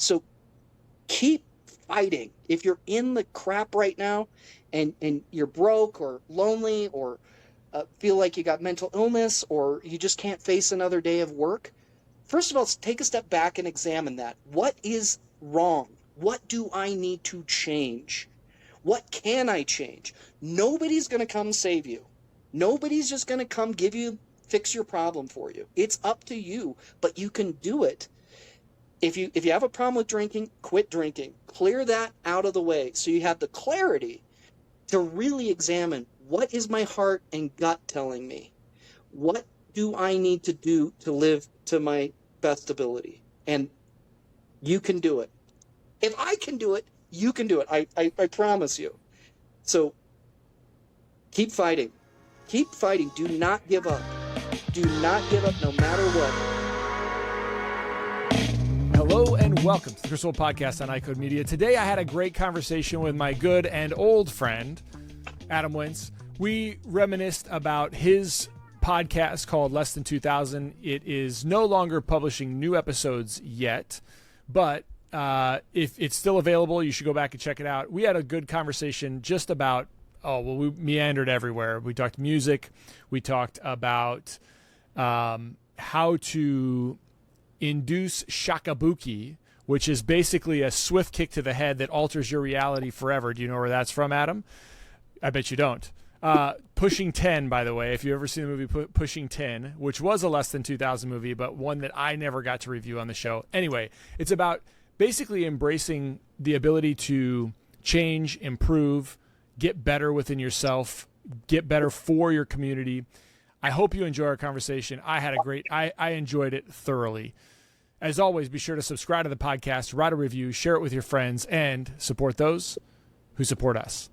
So keep fighting. If you're in the crap right now and you're broke or lonely or feel like you got mental illness or you just can't face another day of work, first of all, take a step back and examine that. What is wrong? What do I need to change? What can I change? Nobody's going to come save you. Nobody's just going to come fix your problem for you. It's up to you, but you can do it. If you have a problem with drinking, quit drinking. Clear that out of the way so you have the clarity to really examine, what is my heart and gut telling me? What do I need to do to live to my best ability? And you can do it. If I can do it, you can do it. I promise you. So keep fighting. Keep fighting. Do not give up. Do not give up no matter what. Hello and welcome to the Chris Wolfe Podcast on iCode Media. Today I had a great conversation with my good and old friend, Adam Wintz. We reminisced about his podcast called Less Than 2000. It is no longer publishing new episodes yet, but if it's still available, you should go back and check it out. We had a good conversation just about, we meandered everywhere. We talked music. We talked about how to induce shakabuki, which is basically a swift kick to the head that alters your reality forever. Do you know where that's from, Adam? I bet you don't. Pushing 10, by the way, if you've ever seen the movie Pushing 10, which was a Less Than 2000 movie, but one that I never got to review on the show. Anyway, it's about basically embracing the ability to change, improve, get better within yourself, get better for your community. I hope you enjoy our conversation. I enjoyed it thoroughly. As always, be sure to subscribe to the podcast, write a review, share it with your friends, and support those who support us.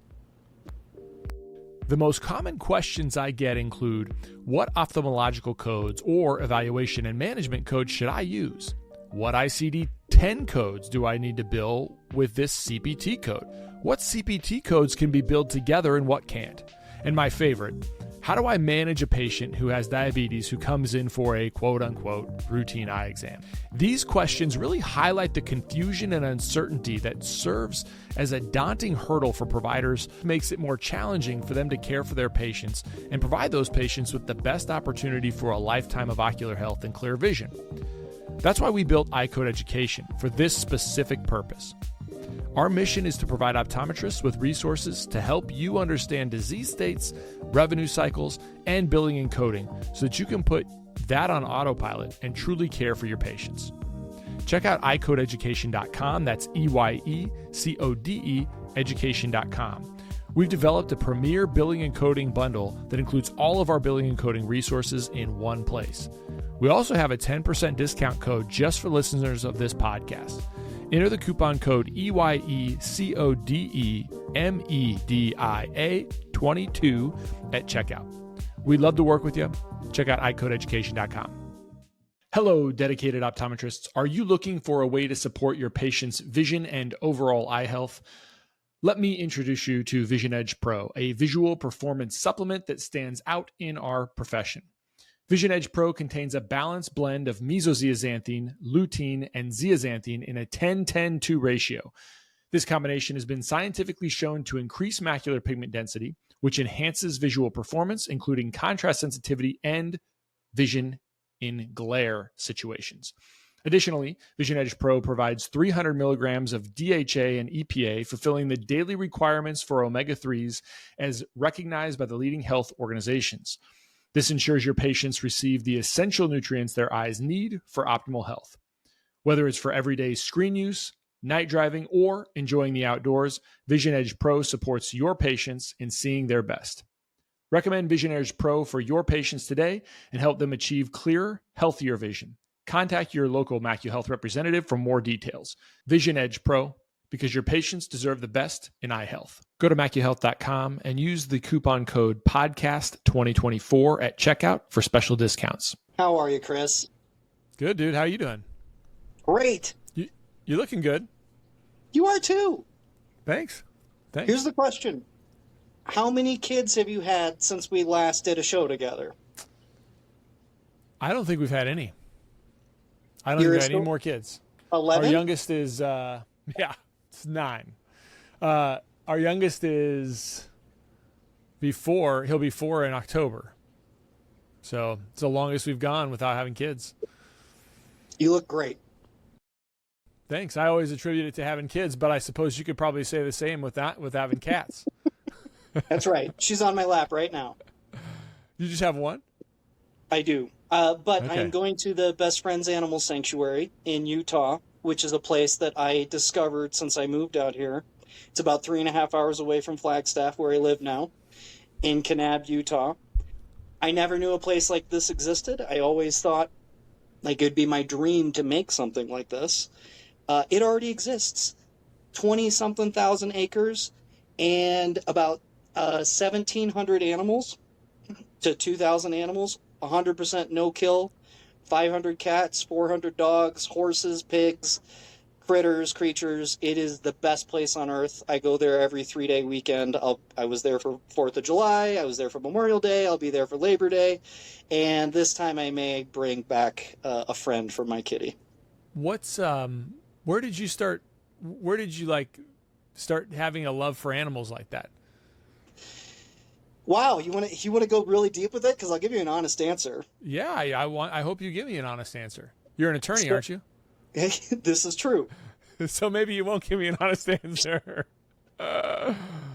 The most common questions I get include, what ophthalmological codes or evaluation and management codes should I use? What ICD-10 codes do I need to bill with this CPT code? What CPT codes can be billed together and what can't? And my favorite, how do I manage a patient who has diabetes who comes in for a quote-unquote routine eye exam? These questions really highlight the confusion and uncertainty that serves as a daunting hurdle for providers, makes it more challenging for them to care for their patients and provide those patients with the best opportunity for a lifetime of ocular health and clear vision. That's why we built iCode Education, for this specific purpose. Our mission is to provide optometrists with resources to help you understand disease states, revenue cycles, and billing and coding so that you can put that on autopilot and truly care for your patients. Check out iCodeEducation.com. That's EYECODE education.com. We've developed a premier billing and coding bundle that includes all of our billing and coding resources in one place. We also have a 10% discount code just for listeners of this podcast. Enter the coupon code EYECODEMEDIA22 at checkout. We'd love to work with you. Check out iCodeEducation.com. Hello, dedicated optometrists. Are you looking for a way to support your patient's vision and overall eye health? Let me introduce you to Vision Edge Pro, a visual performance supplement that stands out in our profession. Vision Edge Pro contains a balanced blend of mesozeaxanthine, lutein, and zeaxanthine in a 10-10-2 ratio. This combination has been scientifically shown to increase macular pigment density, which enhances visual performance, including contrast sensitivity and vision in glare situations. Additionally, Vision Edge Pro provides 300 milligrams of DHA and EPA, fulfilling the daily requirements for omega-3s as recognized by the leading health organizations. This ensures your patients receive the essential nutrients their eyes need for optimal health. Whether it's for everyday screen use, night driving, or enjoying the outdoors, Vision Edge Pro supports your patients in seeing their best. Recommend Vision Edge Pro for your patients today and help them achieve clearer, healthier vision. Contact your local MacuHealth representative for more details. Vision Edge Pro, because your patients deserve the best in eye health. Go to MacuHealth.com and use the coupon code PODCAST2024 at checkout for special discounts. How are you, Chris? Good, dude. How you doing? Great. You're looking good. You are too. Thanks. Here's the question. How many kids have you had since we last did a show together? I don't think we've had any. I don't think we've had any more kids. Our 11? youngest is yeah, it's 9. Our youngest is he'll be 4 in October. So it's the longest we've gone without having kids. You look great. Thanks. I always attribute it to having kids, but I suppose you could probably say the same with having cats. That's right. She's on my lap right now. You just have one? I do. But Okay. I'm going to the Best Friends Animal Sanctuary in Utah, which is a place that I discovered since I moved out here. It's about 3.5 hours away from Flagstaff, where I live now, in Kanab, Utah. I never knew a place like this existed. I always thought like it'd be my dream to make something like this. It already exists. 20-something thousand acres and about 1,700 animals to 2,000 animals, 100% no-kill, 500 cats, 400 dogs, horses, pigs, critters, creatures. It is the best place on earth. I go there every 3-day weekend. I was there for 4th of July. I was there for Memorial Day. I'll be there for Labor Day. And this time I may bring back a friend for my kitty. Where did you start? Where did you start having a love for animals like that? Wow, you want to go really deep with it? Because I'll give you an honest answer. Yeah, I hope you give me an honest answer. You're an attorney, aren't you? This is true. So maybe you won't give me an honest answer.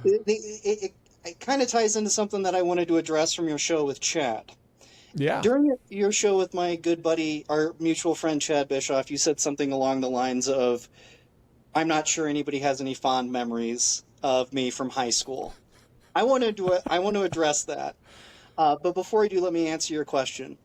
It kind of ties into something that I wanted to address from your show with Chad. Yeah. During your show with my good buddy, our mutual friend Chad Bischoff, you said something along the lines of, "I'm not sure anybody has any fond memories of me from high school." I want to address that, but before I do, let me answer your question.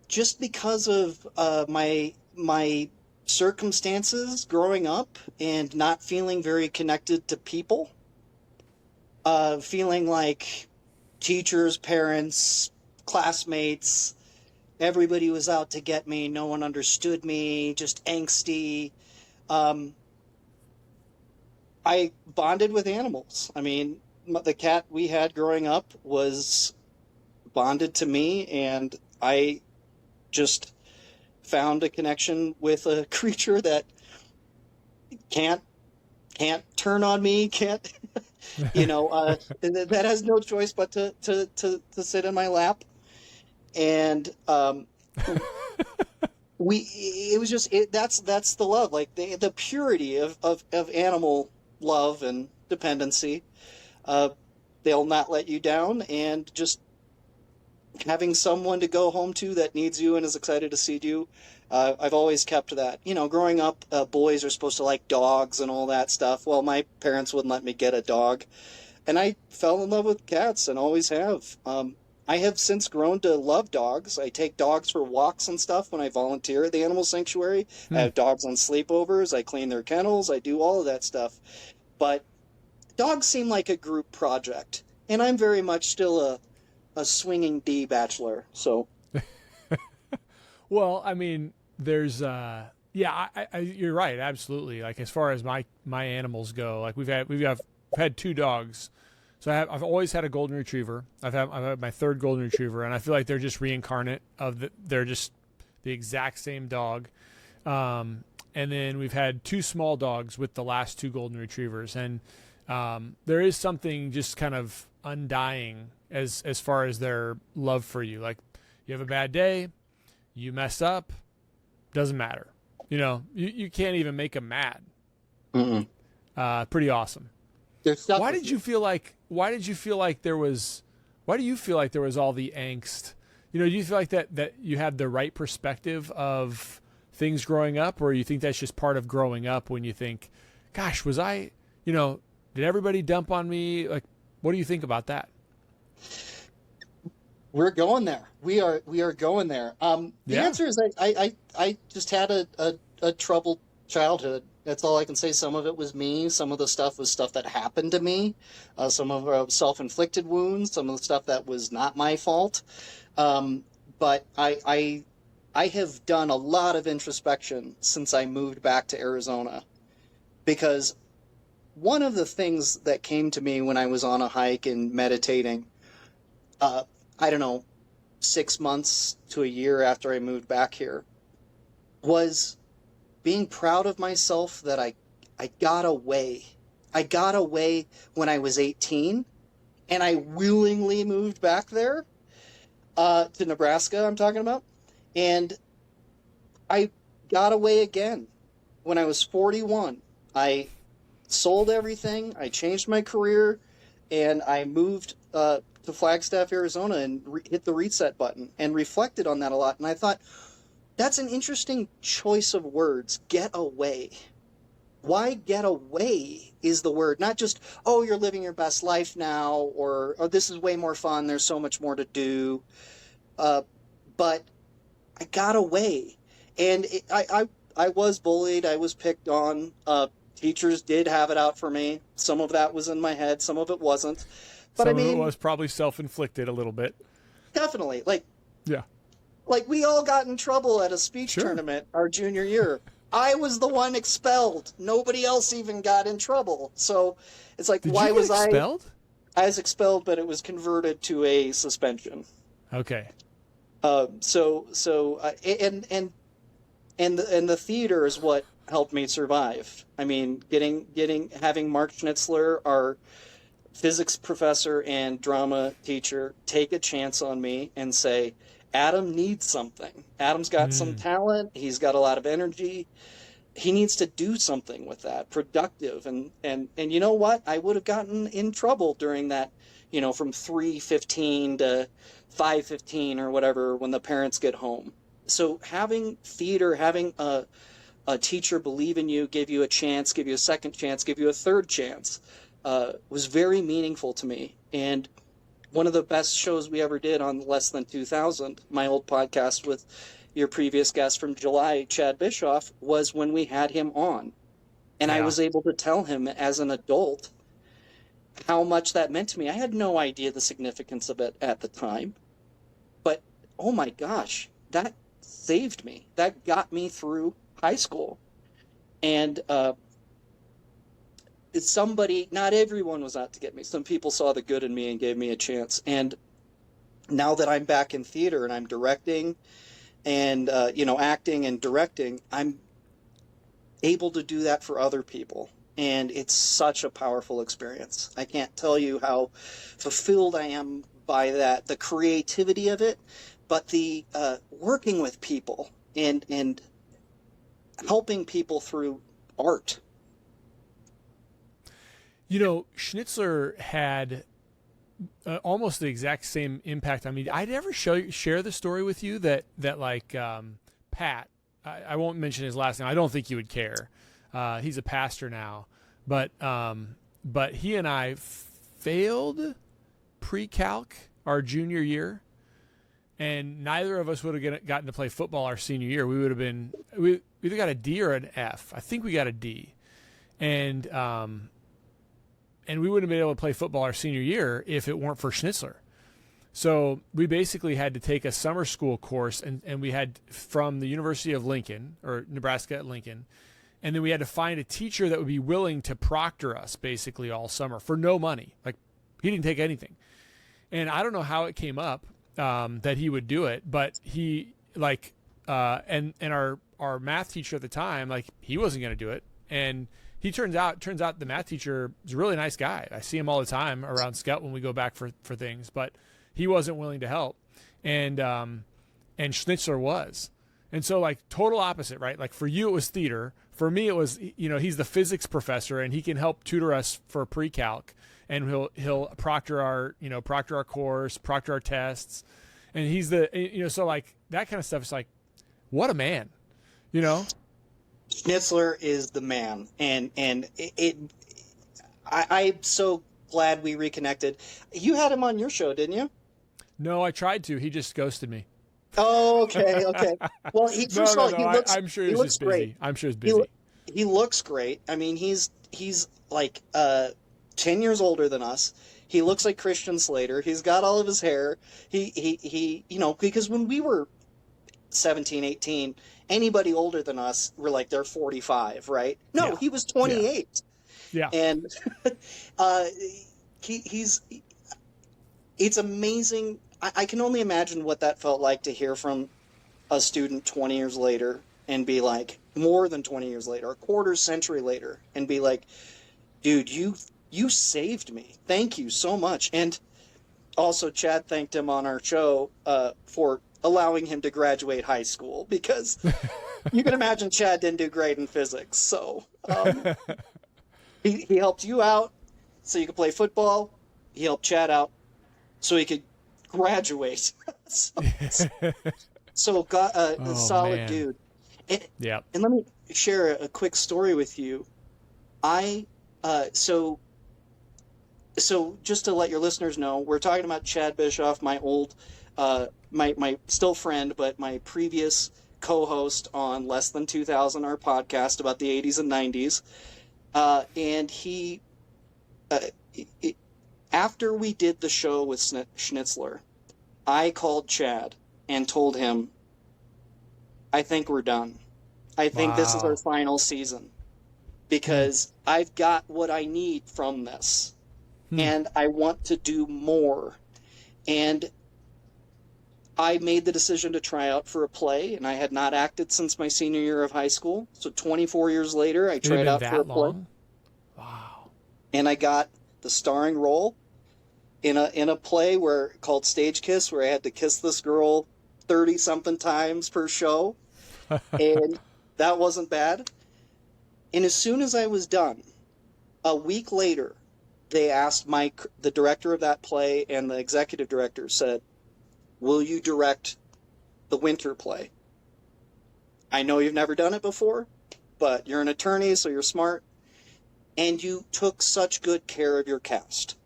Just because of my circumstances growing up and not feeling very connected to people, feeling like teachers, parents, classmates, everybody was out to get me. No one understood me, just angsty. I bonded with animals. I mean, the cat we had growing up was bonded to me, and I just found a connection with a creature that can't turn on me, can't that has no choice but to sit in my lap. And that's the love, like the purity of animal love and dependency. They'll not let you down, and just having someone to go home to that needs you and is excited to see you. I've always kept that. Growing up, boys are supposed to like dogs and all that stuff. Well, my parents wouldn't let me get a dog, and I fell in love with cats and always have. I have since grown to love dogs. I take dogs for walks and stuff when I volunteer at the animal sanctuary. I have dogs on sleepovers. I clean their kennels. I do all of that stuff. But dogs seem like a group project, and I'm very much still a swinging D bachelor. So, well, I mean, there's you're right, absolutely. Like as far as my animals go, like we've had 2 dogs. So I've always had a golden retriever. I've had my 3rd golden retriever, and I feel like they're just reincarnate they're just the exact same dog. And then we've had 2 small dogs with the last 2 golden retrievers, and there is something just kind of undying as far as their love for you. Like you have a bad day, you mess up, doesn't matter. You can't even make them mad. Pretty awesome. Why do you feel like there was all the angst? Do you feel like that you had the right perspective of things growing up, or you think that's just part of growing up when you think, gosh, was I, did everybody dump on me? Like, what do you think about that? We're going there. We are going there. The answer is I just had a troubled childhood. That's all I can say. Some of it was me. Some of the stuff was stuff that happened to me. Some of it self-inflicted wounds. Some of the stuff that was not my fault. But I have done a lot of introspection since I moved back to Arizona, because one of the things that came to me when I was on a hike and meditating, I don't know, 6 months to a year after I moved back here, was being proud of myself that I got away. I got away when I was 18, and I willingly moved back there to Nebraska, I'm talking about. And I got away again when I was 41. I sold everything. I changed my career, and I moved to Flagstaff, Arizona, and hit the reset button and reflected on that a lot. And I thought, that's an interesting choice of words, get away. Why get away is the word, not just, oh, you're living your best life now, or oh, this is way more fun, there's so much more to do. But I got away. And I was bullied, I was picked on. Teachers did have it out for me. Some of that was in my head, some of it wasn't. But some of it was probably self-inflicted a little bit. Definitely. Yeah. Like, we all got in trouble at a speech tournament our junior year. I was the one expelled. Nobody else even got in trouble. So it's like, Did why you get was expelled? I was expelled, but it was converted to a suspension. Okay. And the theater is what helped me survive. I mean, having Mark Schnitzler, our physics professor and drama teacher, take a chance on me and say, Adam needs something. Adam's got some talent. He's got a lot of energy. He needs to do something with that, productive. And you know what? I would have gotten in trouble during that, from 3:15 to 5:15 or whatever when the parents get home. So having theater, having a teacher believe in you, give you a chance, give you a second chance, give you a third chance, was very meaningful to me. And one of the best shows we ever did on Less Than 2000, my old podcast with your previous guest from July, Chad Bischoff, was when we had him on. And I was able to tell him as an adult how much that meant to me. I had no idea the significance of it at the time. But, oh my gosh, that saved me. That got me through high school. And not everyone was out to get me. Some people saw the good in me and gave me a chance. And now that I'm back in theater and I'm directing and, acting and directing, I'm able to do that for other people. And it's such a powerful experience. I can't tell you how fulfilled I am by that, the creativity of it, but the working with people and helping people through art. Schnitzler had almost the exact same impact on me. I'd ever share the story with you that Pat, I won't mention his last name. I don't think you would care. He's a pastor now, but he and I failed pre-calc our junior year, and neither of us would have gotten to play football our senior year. We either got a D or an F. I think we got a D, and we wouldn't have been able to play football our senior year if it weren't for Schnitzler. So we basically had to take a summer school course, and we had from the University of Lincoln, or Nebraska at Lincoln, and then we had to find a teacher that would be willing to proctor us basically all summer for no money. Like, he didn't take anything. And I don't know how it came up that he would do it, but he, and our math teacher at the time, he wasn't going to do it. And turns out the math teacher is a really nice guy. I see him all the time around Scout when we go back for things, but he wasn't willing to help. And Schnitzler was. And so total opposite, right? For you, it was theater. For me, it was, he's the physics professor and he can help tutor us for pre-calc, and he'll proctor our course, proctor our tests. And he's the, so that kind of stuff is what a man, Schnitzler is the man, and I'm so glad we reconnected. You had him on your show, didn't you? No, I tried to. He just ghosted me. Oh, okay. Well, I'm sure he was just busy. Great. I'm sure he's busy. He looks great. I mean, he's 10 years older than us. He looks like Christian Slater. He's got all of his hair. He because when we were 17, 18, anybody older than us were they're 45, right? No, yeah. He was 28. Yeah. And it's amazing. I can only imagine what that felt like to hear from a student 20 years later and be like, more than 20 years later, a quarter century later, and be like, dude, you saved me. Thank you so much. And also, Chad thanked him on our show for allowing him to graduate high school, because you can imagine Chad didn't do great in physics. So he helped you out so you could play football. He helped Chad out so he could graduate. so got a solid man. dude. And, Yep. and let me share a quick story with you. So just to let your listeners know, we're talking about Chad Bischoff, my old, my still friend, but my previous co-host on Less Than 2000, our podcast about the 80s and 90s. And he, after we did the show with Schnitzler, I called Chad and told him, I think we're done. I think this is our final season, because I've got what I need from this. And I want to do more. And I made the decision to try out for a play, and I had not acted since my senior year of high school. So 24 years later, I tried out for a play. Wow. And I got the starring role in a play called Stage Kiss, where I had to kiss this girl 30-something times per show. And that wasn't bad. And as soon as I was done, a week later, they asked the director of that play, and the executive director said, will you direct the winter play? I know you've never done it before, but you're an attorney, so you're smart. And you took such good care of your cast.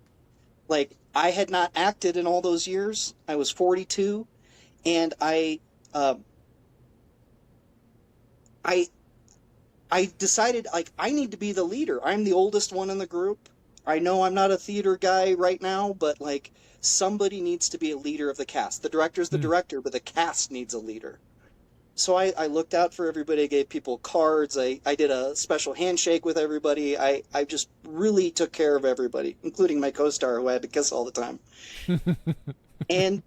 Like, I had not acted in all those years. I was 42, and I decided, like, I need to be the leader. I'm the oldest one in the group. I know I'm not a theater guy right now, but, like, somebody needs to be a leader of the cast. The director's the director, but the cast needs a leader. So I looked out for everybody, gave people cards. I did a special handshake with everybody. I just really took care of everybody, including my co-star, who I had to kiss all the time. And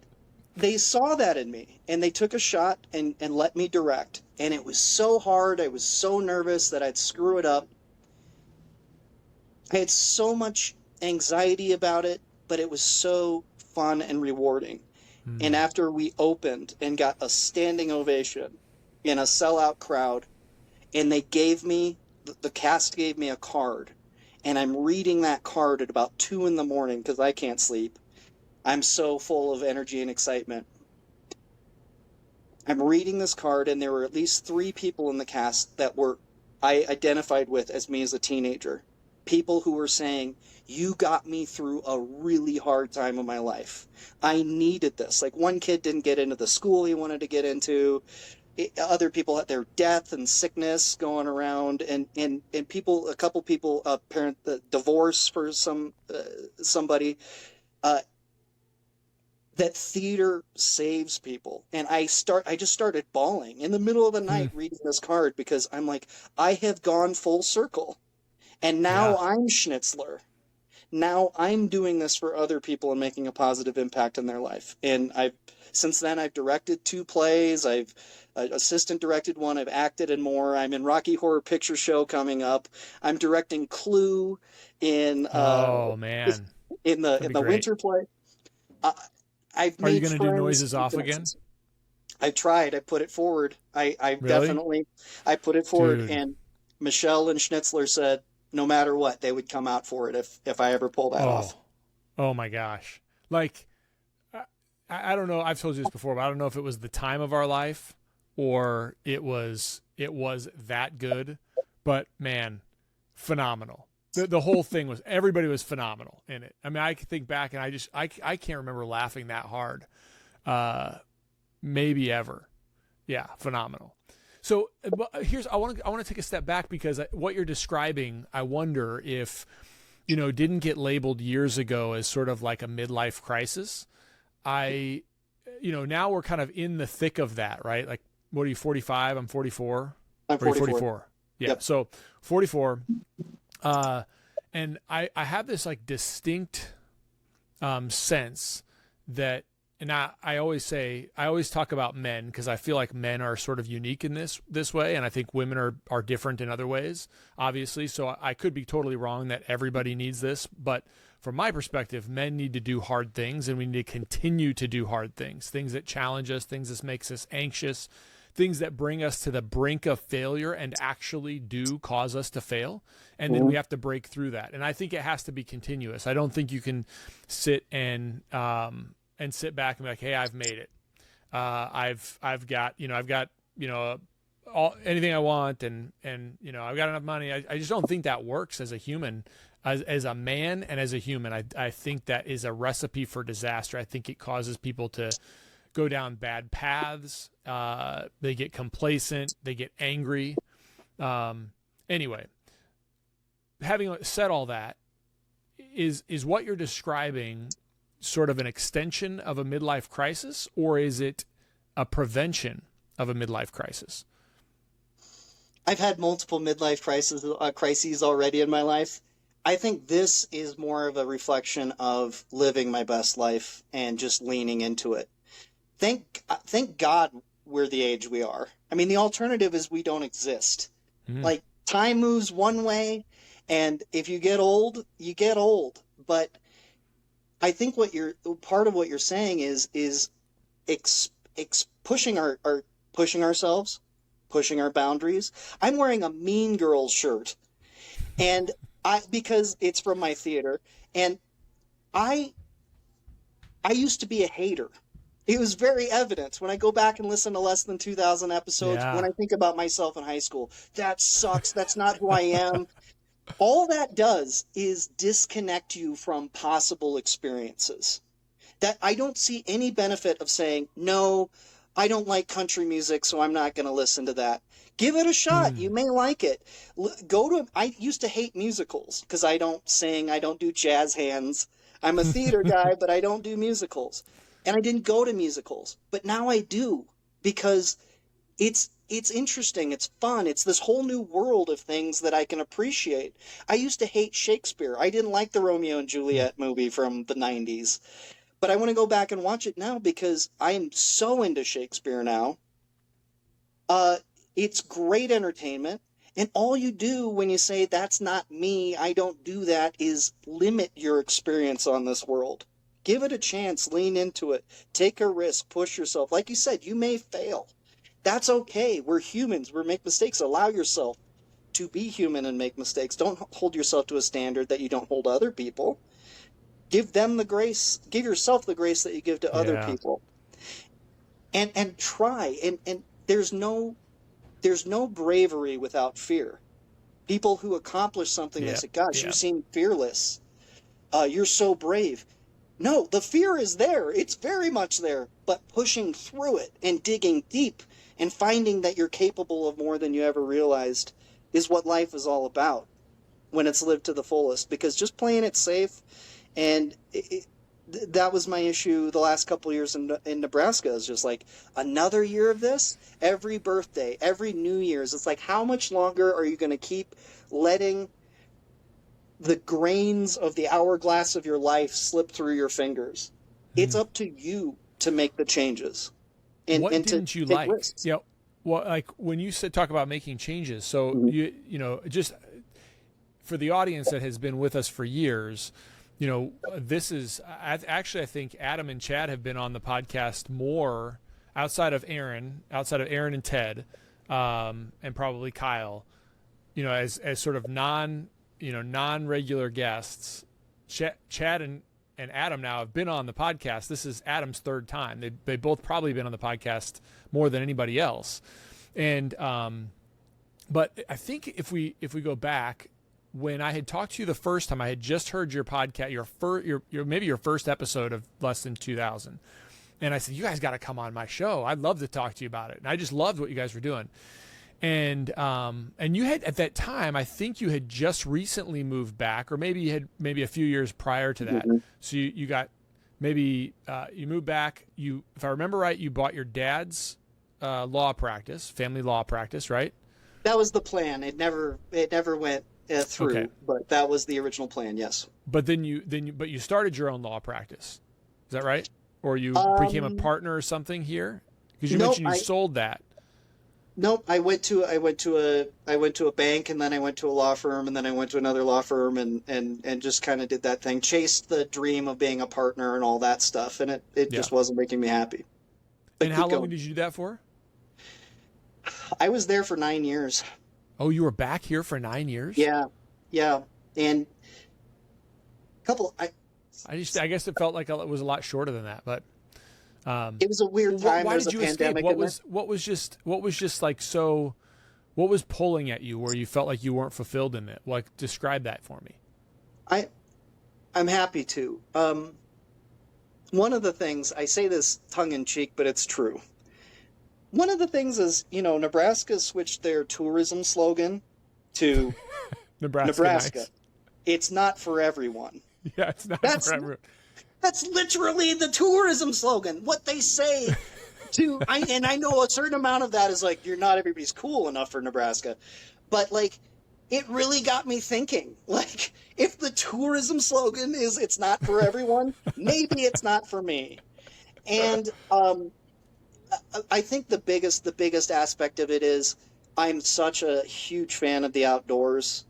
they saw that in me, and they took a shot and let me direct. And it was so hard. I was so nervous that I'd screw it up. I had so much anxiety about it, but it was so fun and rewarding. And after we opened and got a standing ovation in a sellout crowd, and they gave me, the cast gave me a card, and I'm reading that card at about 2 a.m. because I can't sleep. I'm so full of energy and excitement. I'm reading this card, and there were at least 3 people in the cast that I identified with as me as a teenager. People who were saying, you got me through a really hard time of my life. I needed this. Like, one kid didn't get into the school he wanted to get into. Other people had their death and sickness going around, and people, a couple people, divorce for somebody. That theater saves people. And I just started bawling in the middle of the night reading this card, because I'm like, I have gone full circle. And now I'm Schnitzler. Now I'm doing this for other people and making a positive impact in their life. And since then I've directed 2 plays. I've assistant directed 1. I've acted in more. I'm in Rocky Horror Picture Show coming up. I'm directing Clue in man, in the winter play. Are you going to do noises off again? I tried. I put it forward. I Really? definitely put it forward. Dude. And Michelle and Schnitzler said, no matter what, they would come out for it if I ever pull that off. Oh my gosh. Like, I don't know. I've told you this before, but I don't know if it was the time of our life or it was that good, but man, phenomenal. The whole thing was, everybody was phenomenal in it. I mean, I could think back and I can't remember laughing that hard. Maybe ever. Yeah. Phenomenal. So I want to take a step back, because what you're describing, I wonder if, didn't get labeled years ago as sort of like a midlife crisis. Now we're kind of in the thick of that, right? Like, what are you, 45? I'm 44. I'm 44. 44. Yeah. Yep. So 44. And I have this like distinct sense that and I always talk about men because I feel like men are sort of unique in this way, and I think women are different in other ways, obviously. So I could be totally wrong that everybody needs this, but from my perspective, men need to do hard things, and we need to continue to do hard things that challenge us, things that makes us anxious, things that bring us to the brink of failure and actually do cause us to fail. And then we have to break through that. And I think it has to be continuous. I don't think you can sit and sit back and be like, hey, I've made it. I've got anything I want, and I've got enough money. I just don't think that works as a human, as a man and as a human. I think that is a recipe for disaster. I think it causes people to go down bad paths. They get complacent. They get angry. Anyway, having said all that, is what you're describing sort of an extension of a midlife crisis, or is it a prevention of a midlife crisis? I've had multiple midlife crises already in my life. I think this is more of a reflection of living my best life and just leaning into it. Thank God we're the age we are. I mean, the alternative is we don't exist. Mm-hmm. Like, time moves one way, and if you get old, you get old. But I think part of what you're saying is pushing ourselves, pushing our boundaries. I'm wearing a Mean Girls shirt, and because it's from my theater, and I used to be a hater. It was very evident when I go back and listen to less than 2,000 episodes. Yeah. When I think about myself in high school, that sucks. That's not who I am. All that does is disconnect you from possible experiences. That I don't see any benefit of saying, no, I don't like country music, so I'm not going to listen to that. Give it a shot. You may like it. I used to hate musicals because I don't sing. I don't do jazz hands. I'm a theater guy, but I don't do musicals. And I didn't go to musicals, but now I do, because it's interesting. It's fun. It's this whole new world of things that I can appreciate. I used to hate Shakespeare. I didn't like the Romeo and Juliet movie from the 90s, but I want to go back and watch it now because I am so into Shakespeare now. It's great entertainment. And all you do when you say, that's not me, I don't do that, is limit your experience on this world. Give it a chance, lean into it, take a risk, push yourself. Like you said, you may fail. That's okay. We're humans. We make mistakes. Allow yourself to be human and make mistakes. Don't hold yourself to a standard that you don't hold other people. Give them the grace. Give yourself the grace that you give to other people. And try. And there's no bravery without fear. People who accomplish something, they say, gosh, you seem fearless. You're so brave. No, the fear is there. It's very much there. But pushing through it and digging deep and finding that you're capable of more than you ever realized is what life is all about when it's lived to the fullest. Because just playing it safe, and that was my issue the last couple of years in Nebraska. Is just like, another year of this? Every birthday, every New Year's. It's like, how much longer are you going to keep letting the grains of the hourglass of your life slip through your fingers? It's up to you to make the changes. What didn't you like? Risks. Yeah. Well, like when you talk about making changes, so just for the audience that has been with us for years, this is actually, I think Adam and Chad have been on the podcast more outside of Aaron and Ted, and probably Kyle, as sort of non-regular guests. Chad and Adam now have been on the podcast. This is Adam's third time. They both probably been on the podcast more than anybody else. And but I think if we go back, when I had talked to you the first time, I had just heard your podcast, your first episode of Less Than 2000. And I said, you guys got to come on my show. I'd love to talk to you about it. And I just loved what you guys were doing. And you had, at that time, I think you had just recently moved back, or maybe you had a few years prior to that. Mm-hmm. So you got, you moved back. If I remember right, you bought your dad's family law practice, right? That was the plan. It never went through, okay. But that was the original plan. Yes. But then you started your own law practice. Is that right? or you became a partner or something here? Because you Nope, mentioned you sold that. Nope. I went to a bank, and then I went to a law firm, and then I went to another law firm, and just kind of did that thing, chased the dream of being a partner and all that stuff, and it just wasn't making me happy. But and how long did you do that for? I was there for 9 years. Oh, you were back here for 9 years? Yeah, and I guess it felt like it was a lot shorter than that, but it was a weird time. Why did you escape? What was pulling at you where you felt like you weren't fulfilled in it? Like, describe that for me. I'm happy to. One of the things, I say this tongue in cheek, but it's true. One of the things is, Nebraska switched their tourism slogan to Nebraska. Nice. It's not for everyone. Yeah, it's not for everyone. That's literally the tourism slogan. What they say and I know a certain amount of that is like, you're not everybody's cool enough for Nebraska. But like, it really got me thinking, like, if the tourism slogan is it's not for everyone, maybe it's not for me. And I think the biggest aspect of it is I'm such a huge fan of the outdoors.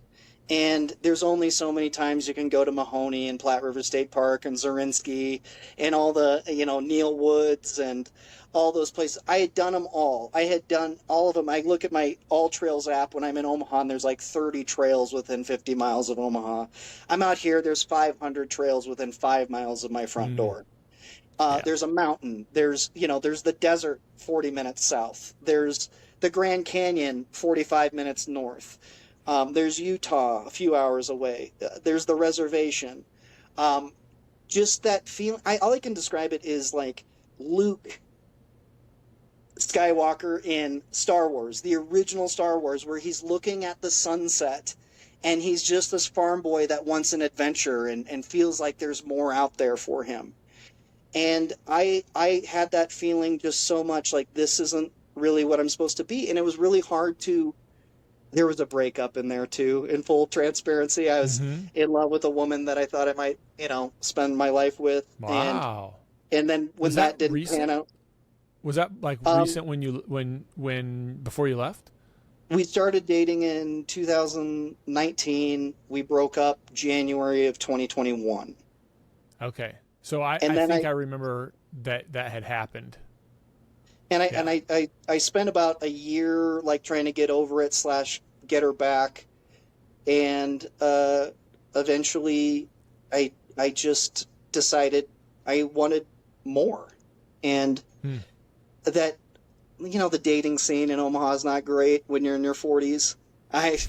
And there's only so many times you can go to Mahoney and Platte River State Park and Zorinsky and all the, Neil Woods and all those places. I had done them all. I had done all of them. I look at my All Trails app when I'm in Omaha, and there's like 30 trails within 50 miles of Omaha. I'm out here, there's 500 trails within 5 miles of my front door. There's a mountain. There's the desert 40 minutes south. There's the Grand Canyon 45 minutes north. There's Utah a few hours away. There's the reservation. Just that feeling. All I can describe it is like Luke Skywalker in Star Wars, the original Star Wars, where he's looking at the sunset and he's just this farm boy that wants an adventure and feels like there's more out there for him. And I had that feeling just so much like this isn't really what I'm supposed to be. And it was really hard to. There was a breakup in there too. In full transparency, I was in love with a woman that I thought I might, spend my life with. Wow. And then when that didn't pan out. Was that like recent when before you left? We started dating in 2019. We broke up January of 2021. Okay. So I think I remember that had happened. And I spent about a year like trying to get over it / get her back, and eventually I just decided I wanted more, and that the dating scene in Omaha is not great when you're in your 40s.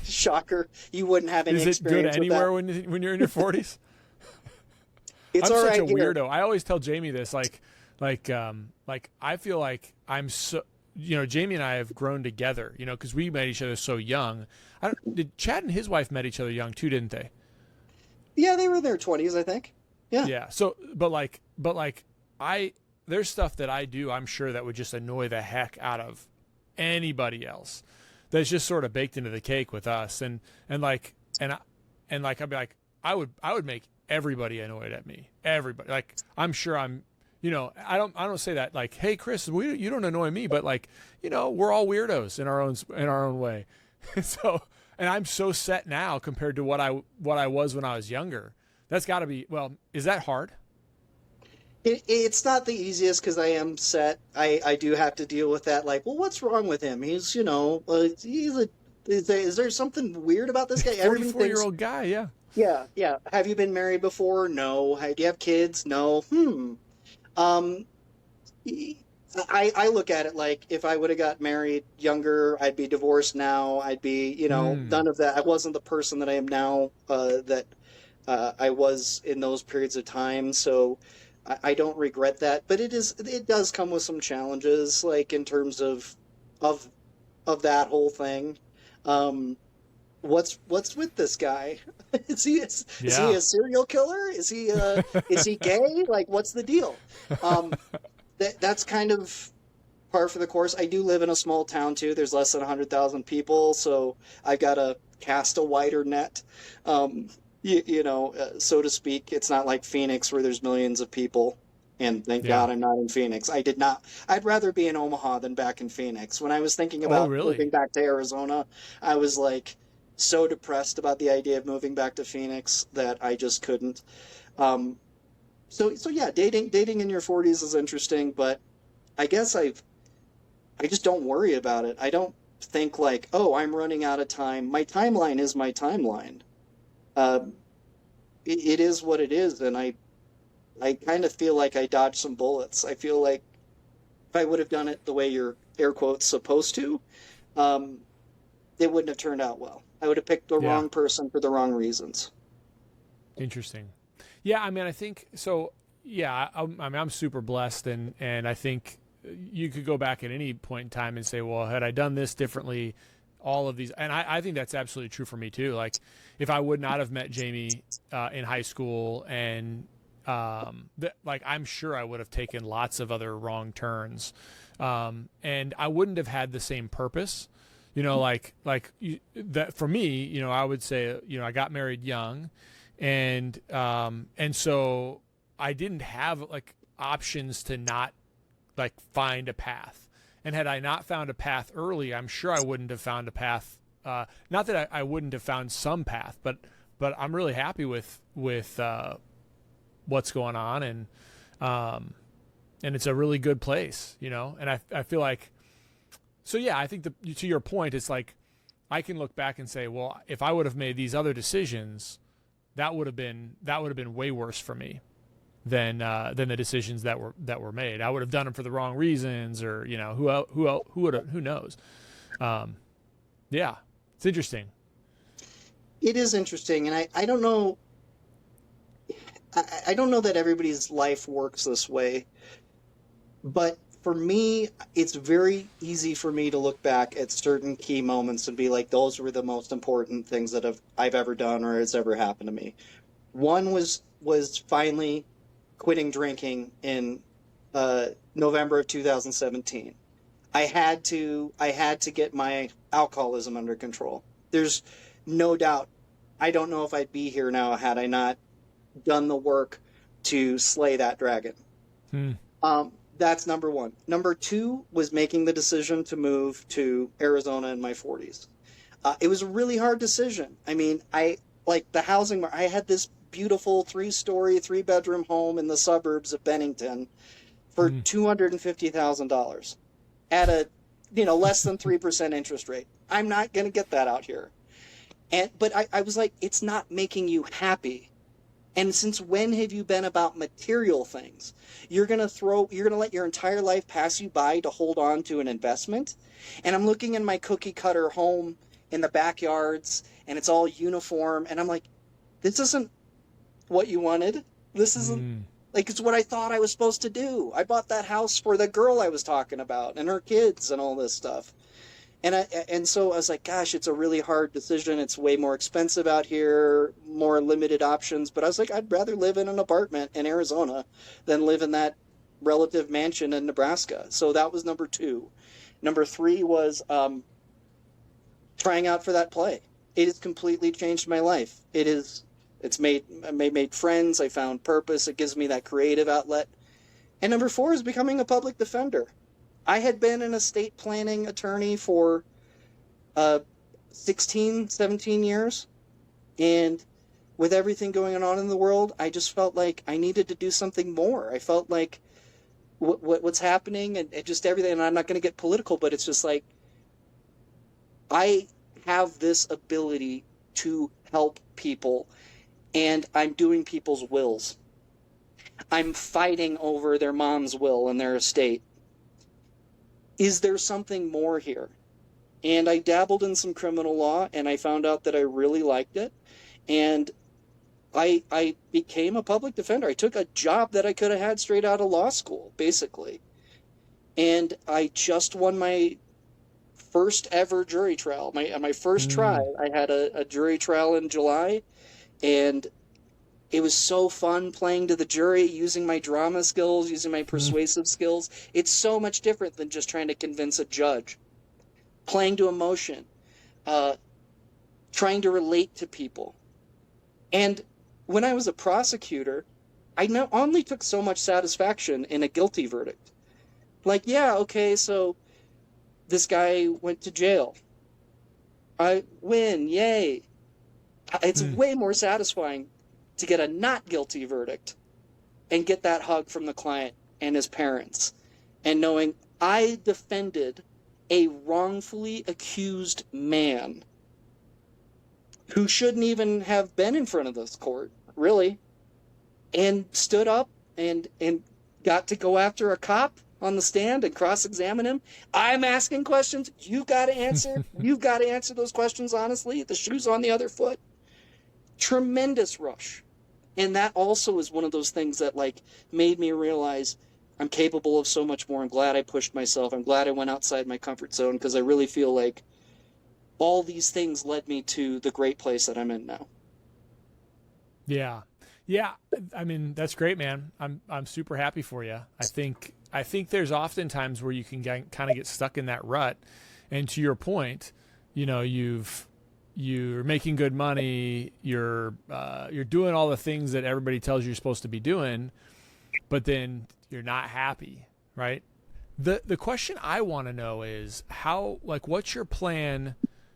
Shocker, you wouldn't have any experience. Is it good anywhere when you're in your 40s? It's I'm all such right a here. weirdo. I always tell Jamie this, like I feel like I'm so, Jamie and I have grown together, because we met each other so young. Did Chad and his wife met each other young too, didn't they? Yeah, they were in their 20s, I think. Yeah. Yeah. So, but there's stuff that I do, I'm sure, that would just annoy the heck out of anybody else. That's just sort of baked into the cake with us, and I'd be like, I would make everybody annoyed at me. Everybody, like, I'm sure I'm. I don't say that like, hey Chris, you don't annoy me, but like, we're all weirdos in our own way. So, and I'm so set now compared to what I was when I was younger. That's got to be. Well, is that hard? It's not the easiest because I am set. I do have to deal with that. Like, well, what's wrong with him? He's is there something weird about this guy? 44-year-old guy, yeah. Yeah. Have you been married before? No. Do you have kids? No. I look at it like if I would have got married younger, I'd be divorced now. I'd be, none of that. I wasn't the person that I am now that I was in those periods of time. So I don't regret that. But it does come with some challenges, like in terms of that whole thing. What's with this guy? Is he a serial killer? Is he gay? Like, what's the deal? That's kind of par for the course. I do live in a small town too. There's less than 100,000 people, so I've got to cast a wider net, so to speak. It's not like Phoenix where there's millions of people. And thank Yeah. God I'm not in Phoenix. I'd rather be in Omaha than back in Phoenix. When I was thinking Oh, about moving really? back to Arizona, I was like so depressed about the idea of moving back to Phoenix that I just couldn't. Um, so yeah, dating in your 40s is interesting, but I guess I just don't worry about it. I don't think like, oh, I'm running out of time. My timeline is my timeline. Uh, it is what it is, and I kind of feel like I dodged some bullets. I feel like if I would have done it the way you're air quotes supposed to, um, it wouldn't have turned out well. I would have picked the Yeah. wrong person for the wrong reasons. Interesting. Yeah, I mean, I think so. Yeah, I mean, I'm super blessed, and I think you could go back at any point in time and say, well, had I done this differently, all of these, and I think that's absolutely true for me too. Like, if I would not have met Jamie in high school, and like, I'm sure I would have taken lots of other wrong turns, and I wouldn't have had the same purpose. That for me, I would say, I got married young, and so I didn't have like options to not like find a path. And had I not found a path early, I'm sure I wouldn't have found a path. Not that I wouldn't have found some path, but I'm really happy with what's going on, and it's a really good place, And I feel like, so yeah, I think to your point, it's like I can look back and say, well, if I would have made these other decisions, that would have been way worse for me than the decisions that were made. I would have done them for the wrong reasons, or who knows. Yeah, it's interesting. It is interesting, and I don't know. I don't know that everybody's life works this way, but for me, it's very easy for me to look back at certain key moments and be like, those were the most important things that I've ever done or has ever happened to me. One was finally quitting drinking in November of 2017. I had to get my alcoholism under control. There's no doubt. I don't know if I'd be here now had I not done the work to slay that dragon. Hmm. That's number one. Number two was making the decision to move to Arizona in my 40s. It was a really hard decision. I mean, I like the housing. I had this beautiful 3-story, 3-bedroom home in the suburbs of Bennington for $250,000 at a less than 3% interest rate. I'm not going to get that out here. But I was like, it's not making you happy. And since when have you been about material things? You're going to let your entire life pass you by to hold on to an investment? And I'm looking in my cookie cutter home in the backyards, and it's all uniform. And I'm like, this isn't what you wanted. This isn't like, it's what I thought I was supposed to do. I bought that house for the girl I was talking about and her kids and all this stuff. And so I was like, gosh, it's a really hard decision. It's way more expensive out here, more limited options. But I was like, I'd rather live in an apartment in Arizona than live in that relative mansion in Nebraska. So that was number two. Number three was trying out for that play. It has completely changed my life. It's made friends. I found purpose. It gives me that creative outlet. And number four is becoming a public defender. I had been an estate planning attorney for 16, 17 years. And with everything going on in the world, I just felt like I needed to do something more. I felt like what's happening and just everything, and I'm not going to get political, but it's just like, I have this ability to help people, and I'm doing people's wills. I'm fighting over their mom's will and their estate. Is there something more here? And I dabbled in some criminal law, and I found out that I really liked it. And I became a public defender. I took a job that I could have had straight out of law school, basically. And I just won my first ever jury trial. My first trial, I had a jury trial in July, and it was so fun playing to the jury, using my drama skills, using my persuasive skills. It's so much different than just trying to convince a judge. Playing to emotion, trying to relate to people. And when I was a prosecutor, only took so much satisfaction in a guilty verdict. Like, yeah, okay, so this guy went to jail. I win, yay. It's way more satisfying to get a not guilty verdict and get that hug from the client and his parents, and knowing I defended a wrongfully accused man who shouldn't even have been in front of this court, really, and stood up and got to go after a cop on the stand and cross-examine him. I'm asking questions. You got to answer. You've got to answer those questions honestly. The shoe's on the other foot. Tremendous rush. And that also is one of those things that like made me realize I'm capable of so much more. I'm glad I pushed myself. I'm glad I went outside my comfort zone, because I really feel like all these things led me to the great place that I'm in now. Yeah. Yeah. I mean, that's great, man. I'm super happy for you. I think there's often times where you can kind of get stuck in that rut. And to your point, you know, you're making good money. You're doing all the things that everybody tells you you're supposed to be doing, but then you're not happy. Right. The question I want to know is what's your plan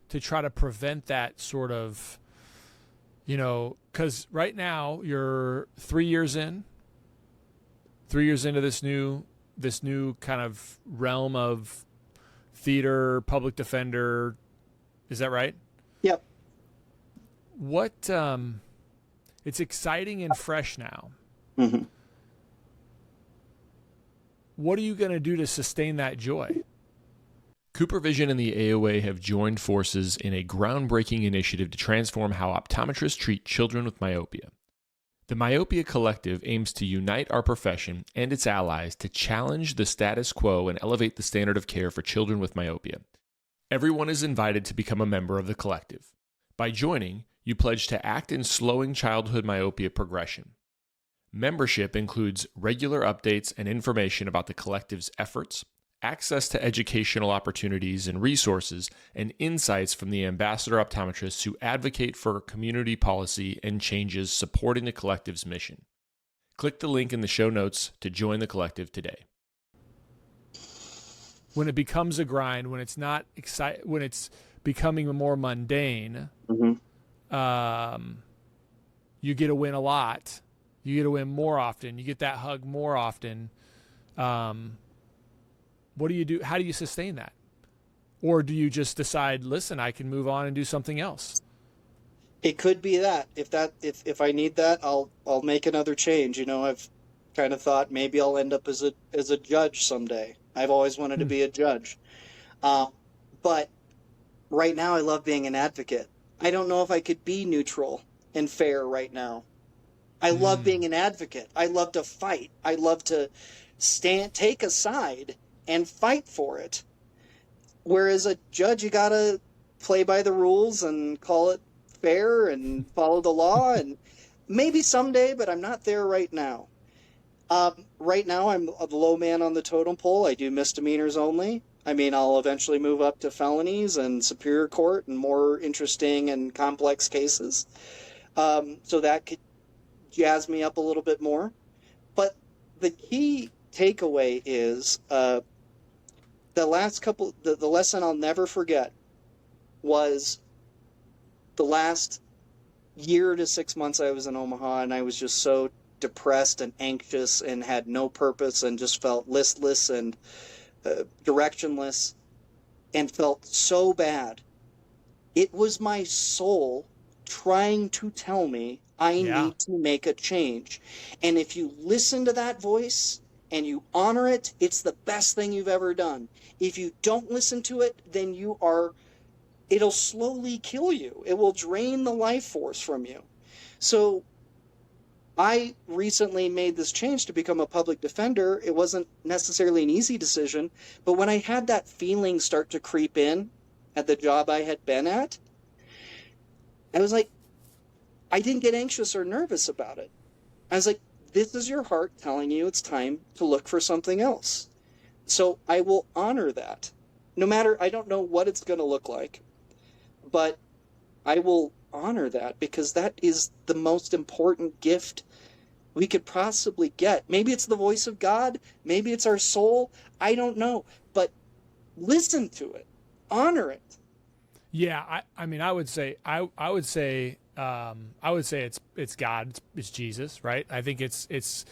to try to prevent that sort of, you know, because right now you're 3 years into this new kind of realm of theater, public defender. Is that right? Yep. What, it's exciting and fresh now. Mm-hmm. What are you going to do to sustain that joy? CooperVision and the AOA have joined forces in a groundbreaking initiative to transform how optometrists treat children with myopia. The Myopia Collective aims to unite our profession and its allies to challenge the status quo and elevate the standard of care for children with myopia. Everyone is invited to become a member of the collective. By joining, you pledge to act in slowing childhood myopia progression. Membership includes regular updates and information about the collective's efforts, access to educational opportunities and resources, and insights from the ambassador optometrists who advocate for community policy and changes supporting the collective's mission. Click the link in the show notes to join the collective today. When it becomes a grind, when it's not when it's becoming more mundane, you get to win a lot. You get to win more often. You get that hug more often. What do you do? How do you sustain that? Or do you just decide, listen, I can move on and do something else? It could be that. If I need that, I'll make another change. You know, I've kind of thought maybe I'll end up as a judge someday. I've always wanted to be a judge. But right now I love being an advocate. I don't know if I could be neutral and fair right now. I love being an advocate. I love to fight. I love to take a side and fight for it. Whereas a judge, you gotta play by the rules and call it fair and follow the law. And maybe someday, but I'm not there right now. Right now, I'm a low man on the totem pole. I do misdemeanors only. I mean, I'll eventually move up to felonies and superior court and more interesting and complex cases. So that could jazz me up a little bit more. But the key takeaway is the lesson I'll never forget was the last year to 6 months I was in Omaha, and I was just so depressed and anxious and had no purpose and just felt listless and directionless and felt so bad. It was my soul trying to tell me I need to make a change. And if you listen to that voice and you honor it, it's the best thing you've ever done. If you don't listen to it, then it'll slowly kill you. It will drain the life force from you. So I recently made this change to become a public defender. It wasn't necessarily an easy decision, but when I had that feeling start to creep in at the job I had been at, I was like, I didn't get anxious or nervous about it. I was like, this is your heart telling you it's time to look for something else. So I will honor that. No matter, I don't know what it's going to look like, but I will honor that because that is the most important gift we could possibly get. Maybe it's the voice of God, maybe it's our soul, I don't know, but listen to it, honor it. Yeah, I mean, I would say it's God, it's Jesus, right? I think it's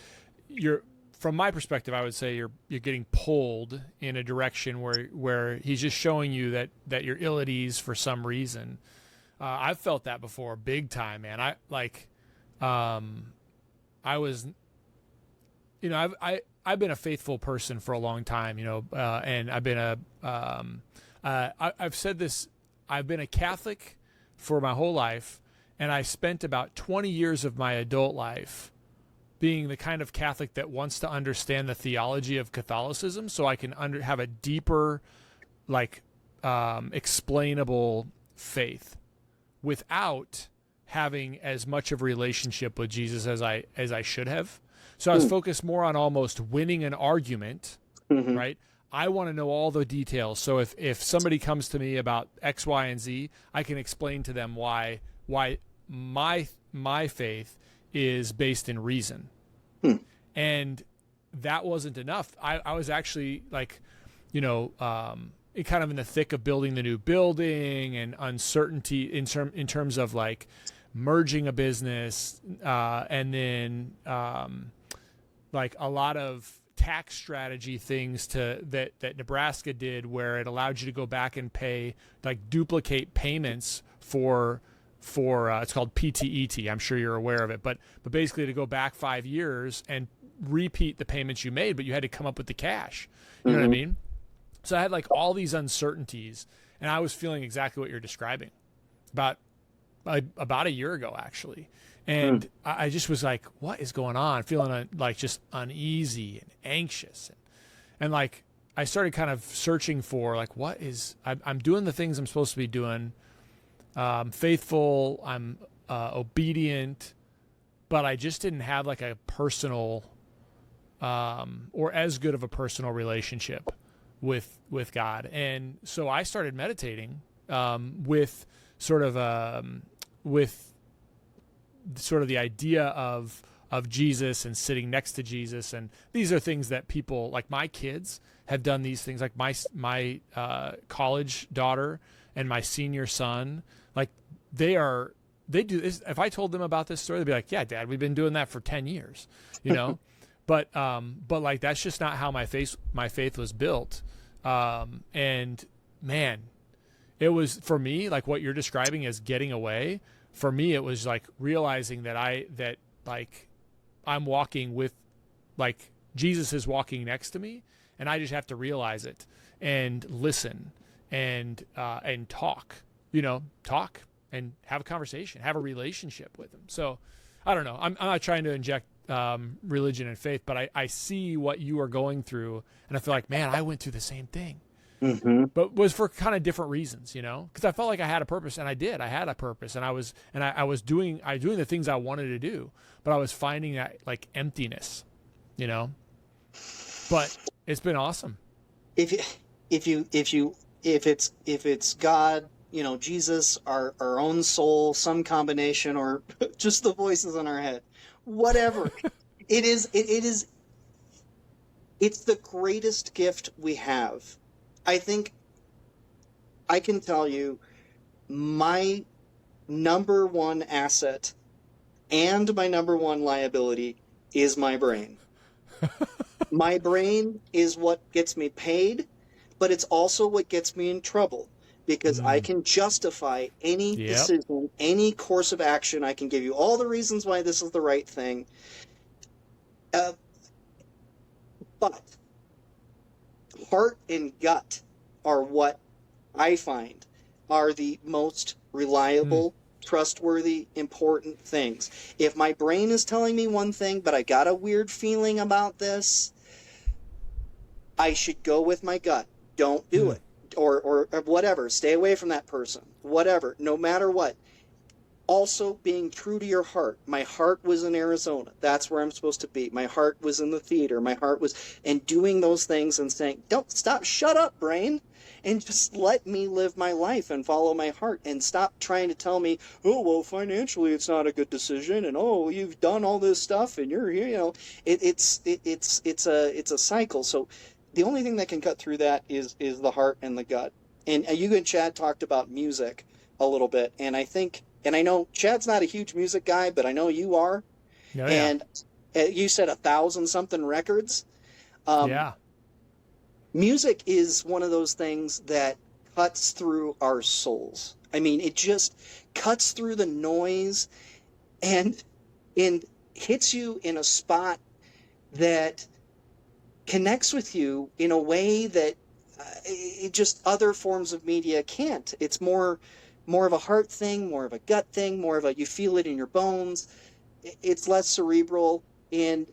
you're, from my perspective, I would say you're getting pulled in a direction where he's just showing you that you're ill at ease for some reason. I've felt that before, big time, man. I was, I've been a faithful person for a long time, and I've been I've said this, I've been a Catholic for my whole life, and I spent about 20 years of my adult life being the kind of Catholic that wants to understand the theology of Catholicism so I can have a deeper, explainable faith without having as much of a relationship with Jesus as I should have. So I was focused more on almost winning an argument, right? I want to know all the details. So if somebody comes to me about X, Y, and Z, I can explain to them why my faith is based in reason. And that wasn't enough. I was actually kind of in the thick of building the new building and uncertainty in terms of merging a business, and then a lot of tax strategy things that Nebraska did, where it allowed you to go back and pay duplicate payments for it's called PTET. I'm sure you're aware of it, but basically to go back 5 years and repeat the payments you made, but you had to come up with the cash. You know what I mean? So I had all these uncertainties, and I was feeling exactly what you're describing about a year ago, actually. And I just was like, what is going on? Feeling just uneasy and anxious. And I started kind of searching for I'm doing the things I'm supposed to be doing. Faithful, I'm obedient, but I just didn't have a personal, or as good of a personal relationship with God. And so I started meditating, with sort of the idea of Jesus and sitting next to Jesus. And these are things that people like my kids have done these things, like my college daughter and my senior son, they do this. If I told them about this story, they'd be like, yeah, Dad, we've been doing that for 10 years, but that's just not how my faith was built. And man, it was, for me, what you're describing as getting away. For me, it was realizing that I'm walking with, Jesus is walking next to me, and I just have to realize it and listen and talk and have a conversation, have a relationship with him. So I don't know. I'm not trying to inject religion and faith, but I see what you are going through, and I feel like, man, I went through the same thing. But was for kind of different reasons, because I felt like I had a purpose, and I did. I had a purpose, and I was doing the things I wanted to do, but I was finding that emptiness, But it's been awesome. If it's God, Jesus, our own soul, some combination, or just the voices in our head, whatever, it's the greatest gift we have. I think I can tell you my number one asset and my number one liability is my brain. My brain is what gets me paid, but it's also what gets me in trouble, because I can justify any decision, any course of action. I can give you all the reasons why this is the right thing. But heart and gut are what I find are the most reliable, trustworthy, important things. If my brain is telling me one thing, but I got a weird feeling about this, I should go with my gut. Don't do it. Or whatever. Stay away from that person. Whatever. No matter what. Also, being true to your heart. My heart was in Arizona. That's where I'm supposed to be. My heart was in the theater. My heart was... And doing those things and saying, don't stop, shut up, brain. and just let me live my life and follow my heart, and stop trying to tell me, oh, well, financially it's not a good decision, and oh, you've done all this stuff and you're here, it's a cycle. So the only thing that can cut through that is the heart and the gut. And you and Chad talked about music a little bit, and I know Chad's not a huge music guy, but I know you are. Oh, yeah. And you said 1,000 something records. Yeah. Music is one of those things that cuts through our souls. I mean, it just cuts through the noise and hits you in a spot that connects with you in a way that it just other forms of media can't. It's more of a heart thing, more of a gut thing, more of a you feel it in your bones. It's less cerebral, and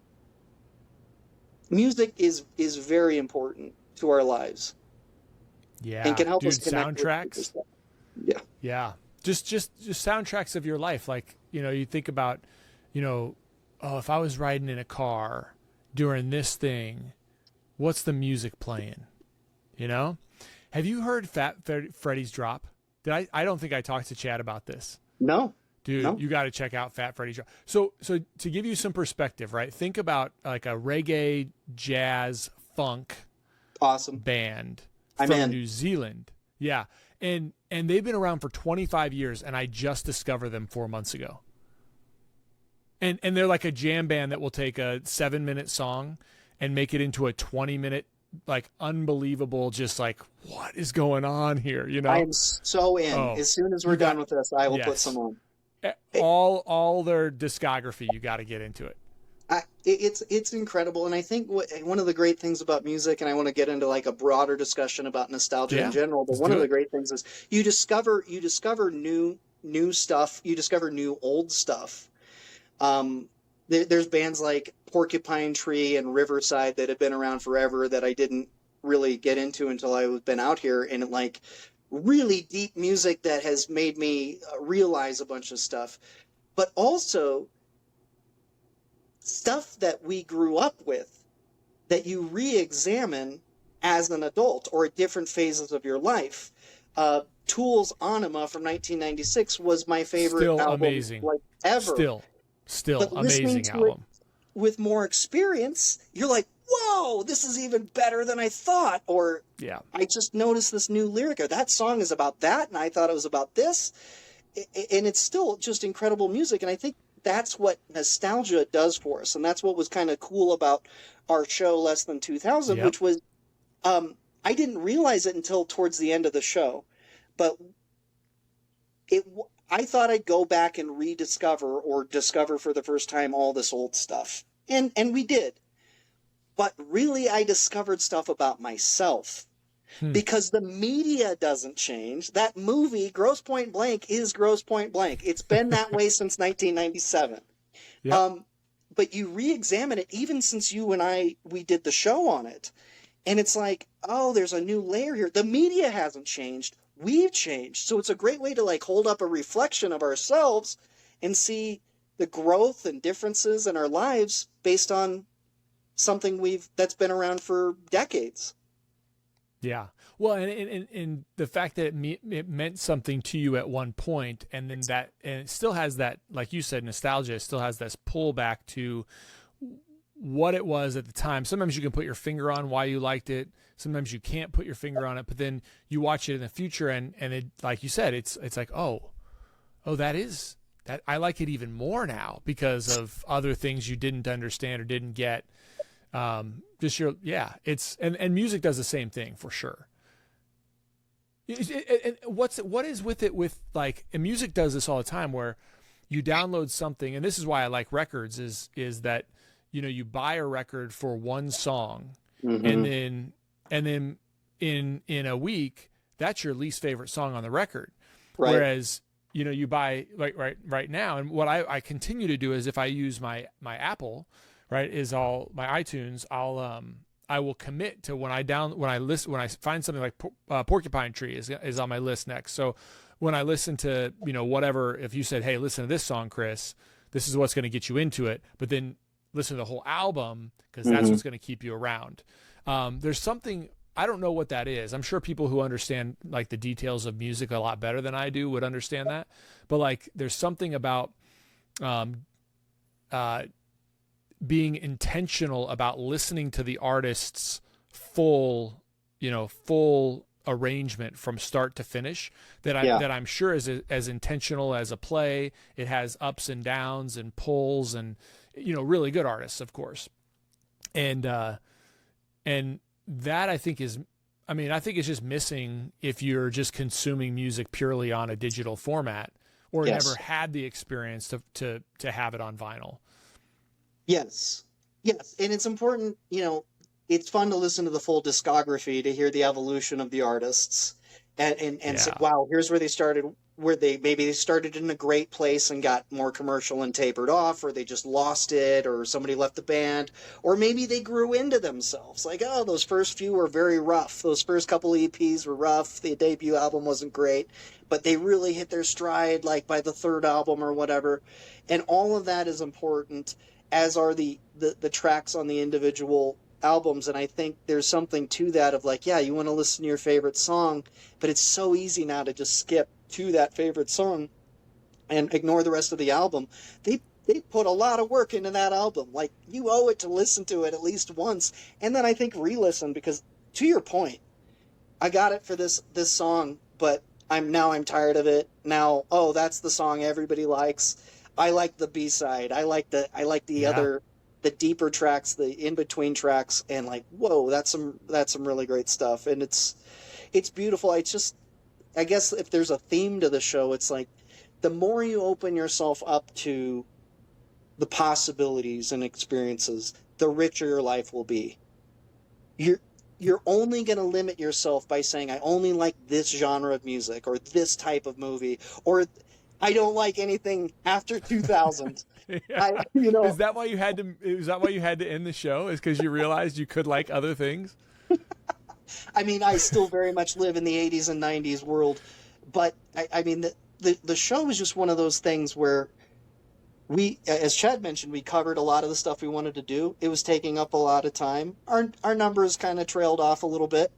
music is very important to our lives. Yeah, and can help dude, us connect soundtracks. Yeah, yeah, just soundtracks of your life. Like, you think about, oh, if I was riding in a car during this thing, what's the music playing? Have you heard Fat Freddy's Drop? I don't think I talked to Chad about this. No. Dude, no. You got to check out Fat Freddy's Drop. So to give you some perspective, right? Think about like a reggae, jazz, funk awesome band I'm from in. New Zealand. Yeah. And they've been around for 25 years, and I just discovered them 4 months ago. And they're like a jam band that will take a 7-minute song and make it into a 20-minute, like, unbelievable, just like, what is going on here? I am so in. As soon as we're done with this, I will put some on. All their discography, you got to get into it. It's incredible, and I think one of the great things about music, and I want to get into like a broader discussion about nostalgia in general, but one of the great things is you discover new stuff, you discover new old stuff. There's bands like Porcupine Tree and Riverside that have been around forever that I didn't really get into until I've been out here, and like really deep music that has made me realize a bunch of stuff, but also stuff that we grew up with that you re-examine as an adult or at different phases of your life. Tool's Anima from 1996 was my favorite Still album amazing. like ever. Still but amazing album. With more experience, you're like, whoa, this is even better than I thought. Or yeah, I just noticed this new lyric, or that song is about that, and I thought it was about this. And it's still just incredible music. And I think that's what nostalgia does for us. And that's what was kind of cool about our show Less Than 2000, which was, I didn't realize it until towards the end of the show, but I thought I'd go back and rediscover or discover for the first time all this old stuff. And we did. But really, I discovered stuff about myself. Because the media doesn't change. That movie, Grosse Pointe Blank, is Grosse Pointe Blank. It's been that way since 1997. Yep. But you re-examine it, even since you and we did the show on it. And it's like, oh, there's a new layer here. The media hasn't changed. We've changed. So it's a great way to like hold up a reflection of ourselves and see the growth and differences in our lives based on something that's been around for decades. Yeah. Well, and the fact that it meant something to you at one point, and then and it still has that, like you said, nostalgia, it still has this pull back to what it was at the time. Sometimes you can put your finger on why you liked it. Sometimes you can't put your finger on it, but then you watch it in the future and it, like you said, it's like, oh, that I like it even more now because of other things you didn't understand or didn't get. It's and music does the same thing for sure. And what is with it with like, and music does this all the time where you download something, and this is why I like records is that, you buy a record for one song, and then in a week that's your least favorite song on the record. Right. Whereas, you buy like right now, and what I continue to do is if I use my Apple, right, is all my iTunes, I will commit to when I find something like Porcupine Tree is on my list next. So when I listen to, whatever, if you said, hey, listen to this song, Chris, this is what's going to get you into it, but then listen to the whole album because that's what's going to keep you around. There's something I don't know what that is. I'm sure people who understand like the details of music a lot better than I do would understand that. But like, there's something about being intentional about listening to the artist's full arrangement from start to finish that I'm sure is as intentional as a play. It has ups and downs and pulls and, really good artists, of course. And that I think is just missing if you're just consuming music purely on a digital format or never had the experience to have it on vinyl. Yes. And it's important, it's fun to listen to the full discography to hear the evolution of the artists and say, wow, here's where they started, where they started in a great place and got more commercial and tapered off, or they just lost it, or somebody left the band, or maybe they grew into themselves. Like, oh, those first few were very rough. Those first couple EPs were rough. The debut album wasn't great, but they really hit their stride like by the third album or whatever. And all of that is important, as are the tracks on the individual albums. And I think there's something to that of like, yeah, you want to listen to your favorite song, but it's so easy now to just skip to that favorite song and ignore the rest of the album. They put a lot of work into that album. Like, you owe it to listen to it at least once, and then I think re-listen, because to your point, I got it for this song, but I'm tired of it now. Oh, that's the song everybody likes. I like the B-side. I like the other, the deeper tracks, the in-between tracks, and like, whoa, that's some really great stuff. And it's beautiful. I guess if there's a theme to the show, it's like, the more you open yourself up to the possibilities and experiences, the richer your life will be. You're only going to limit yourself by saying, I only like this genre of music, or this type of movie, or I don't like anything after 2000. Yeah. Is that why you had to end the show? Is because you realized you could like other things? I mean, I still very much live in the 80s and 90s world, but I mean, the show was just one of those things where we, as Chad mentioned, we covered a lot of the stuff we wanted to do. It was taking up a lot of time. Our numbers kind of trailed off a little bit,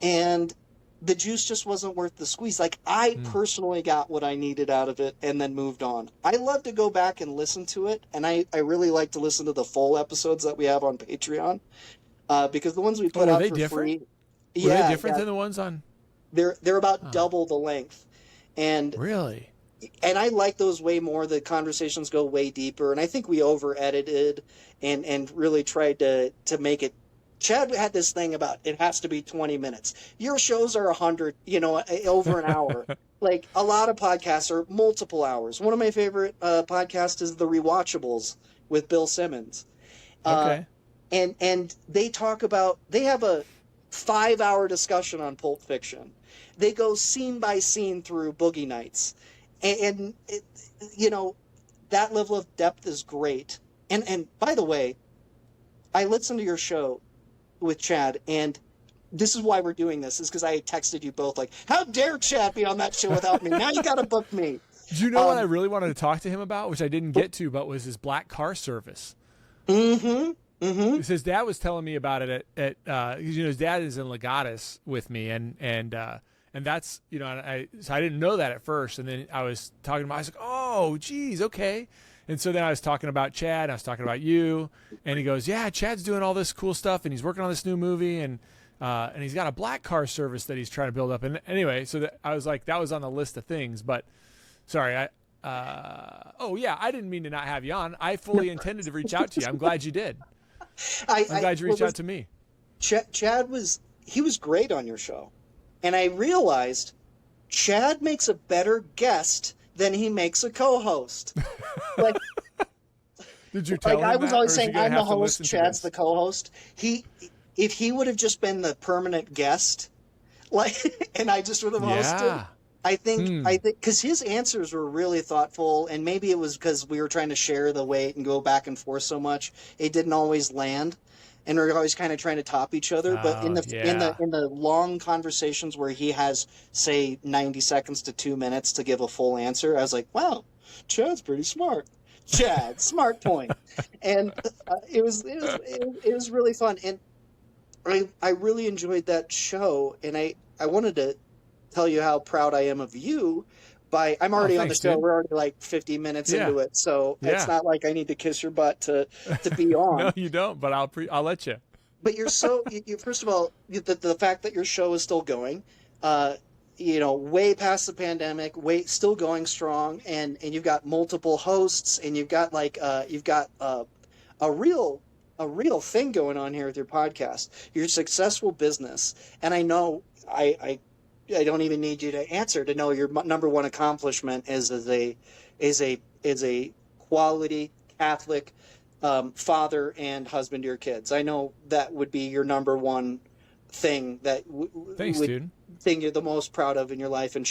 and the juice just wasn't worth the squeeze. Like, I personally got what I needed out of it and then moved on. I love to go back and listen to it, and I really like to listen to the full episodes that we have on Patreon, because the ones we put out for free... Were they different than the ones on... They're about double the length. And really? And I like those way more. The conversations go way deeper, and I think we over-edited and really tried to make it... Chad had this thing about it has to be 20 minutes. Your shows are 100, over an hour. Like, a lot of podcasts are multiple hours. One of my favorite podcasts is The Rewatchables with Bill Simmons. Okay. And they talk about... They have a 5-hour discussion on Pulp Fiction. They go scene by scene through Boogie Nights. And that level of depth is great. And by the way, I listened to your show with Chad, and this is why we're doing this, is because I texted you both like, how dare Chad be on that show without me? Now you got to book me. Do you know what I really wanted to talk to him about, which I didn't get to, but was his black car service? Mm-hmm. Mm-hmm. His dad was telling me about it at his dad is in Legatus with me, and that's, so I didn't know that at first, and then I was talking about, I was like, oh geez, okay. And so then I was talking about Chad, and I was talking about you, and he goes, yeah, Chad's doing all this cool stuff, and he's working on this new movie, and he's got a black car service that he's trying to build up. And anyway, so I was like, that was on the list of things, but sorry, I didn't mean to not have you on. I fully intended to reach out to you. I'm glad you did. I'm glad you reached out to me. Chad was great on your show. And I realized Chad makes a better guest than he makes a co-host. Like, did you tell him I was that, always saying, I'm the host, Chad's the co-host. If he would have just been the permanent guest, like, and I just would have hosted, I think, because his answers were really thoughtful, and maybe it was because we were trying to share the weight and go back and forth so much, it didn't always land, and we're always kind of trying to top each other. But in the long conversations where he has, say, 90 seconds to 2 minutes to give a full answer, I was like, wow, Chad's pretty smart. Chad, smart point. And it was really fun. And I really enjoyed that show, and I wanted to tell you how proud I am of you. I'm Oh, already on the thanks, show. dude. We're already like 50 minutes Yeah. into it, so it's Yeah. not like I need to kiss your butt to be No, on. you don't, but I'll let you. But you're first of all, the fact that your show is still going, uh, way past the pandemic, still going strong, and you've got multiple hosts, and you've got a real a real thing going on here with your podcast. You're a successful business, and I know I don't even need you to answer to know your number one accomplishment is a quality Catholic father and husband to your kids. I know that would be your number one thing that Thanks, dude. thing you're the most proud of in your life, and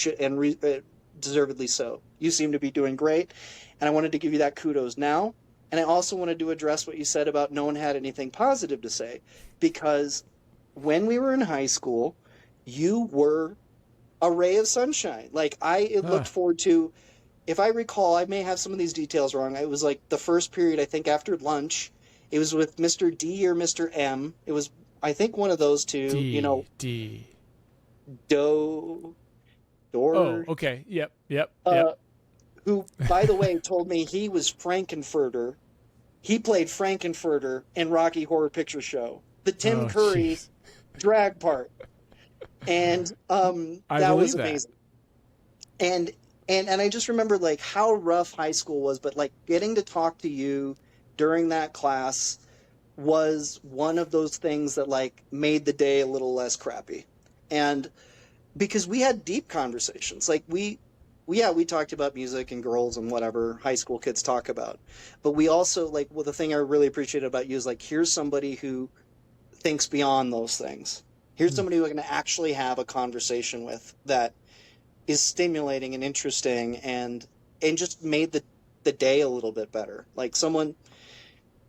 deservedly so. You seem to be doing great, and I wanted to give you that kudos now. And I also wanted to address what you said about no one had anything positive to say, because when we were in high school, you were a ray of sunshine. Like I looked forward to, if I recall, I may have some of these details wrong. It was like the first period, I think after lunch, it was with Mr. D or Mr. M. It was, I think, one of those two, D. Door. Oh, okay. Yep. Who, by the way, told me he was Frankenfurter. He played Frankenfurter in Rocky Horror Picture Show, the Tim Curry drag part, and that was amazing. And I just remember like how rough high school was, but like getting to talk to you during that class was one of those things that like made the day a little less crappy. And because we had deep conversations, like we talked about music and girls and whatever high school kids talk about, but we also the thing I really appreciated about you is like, here's somebody who thinks beyond those things. Here's somebody who I can actually have a conversation with that is stimulating and interesting and just made the day a little bit better. Like someone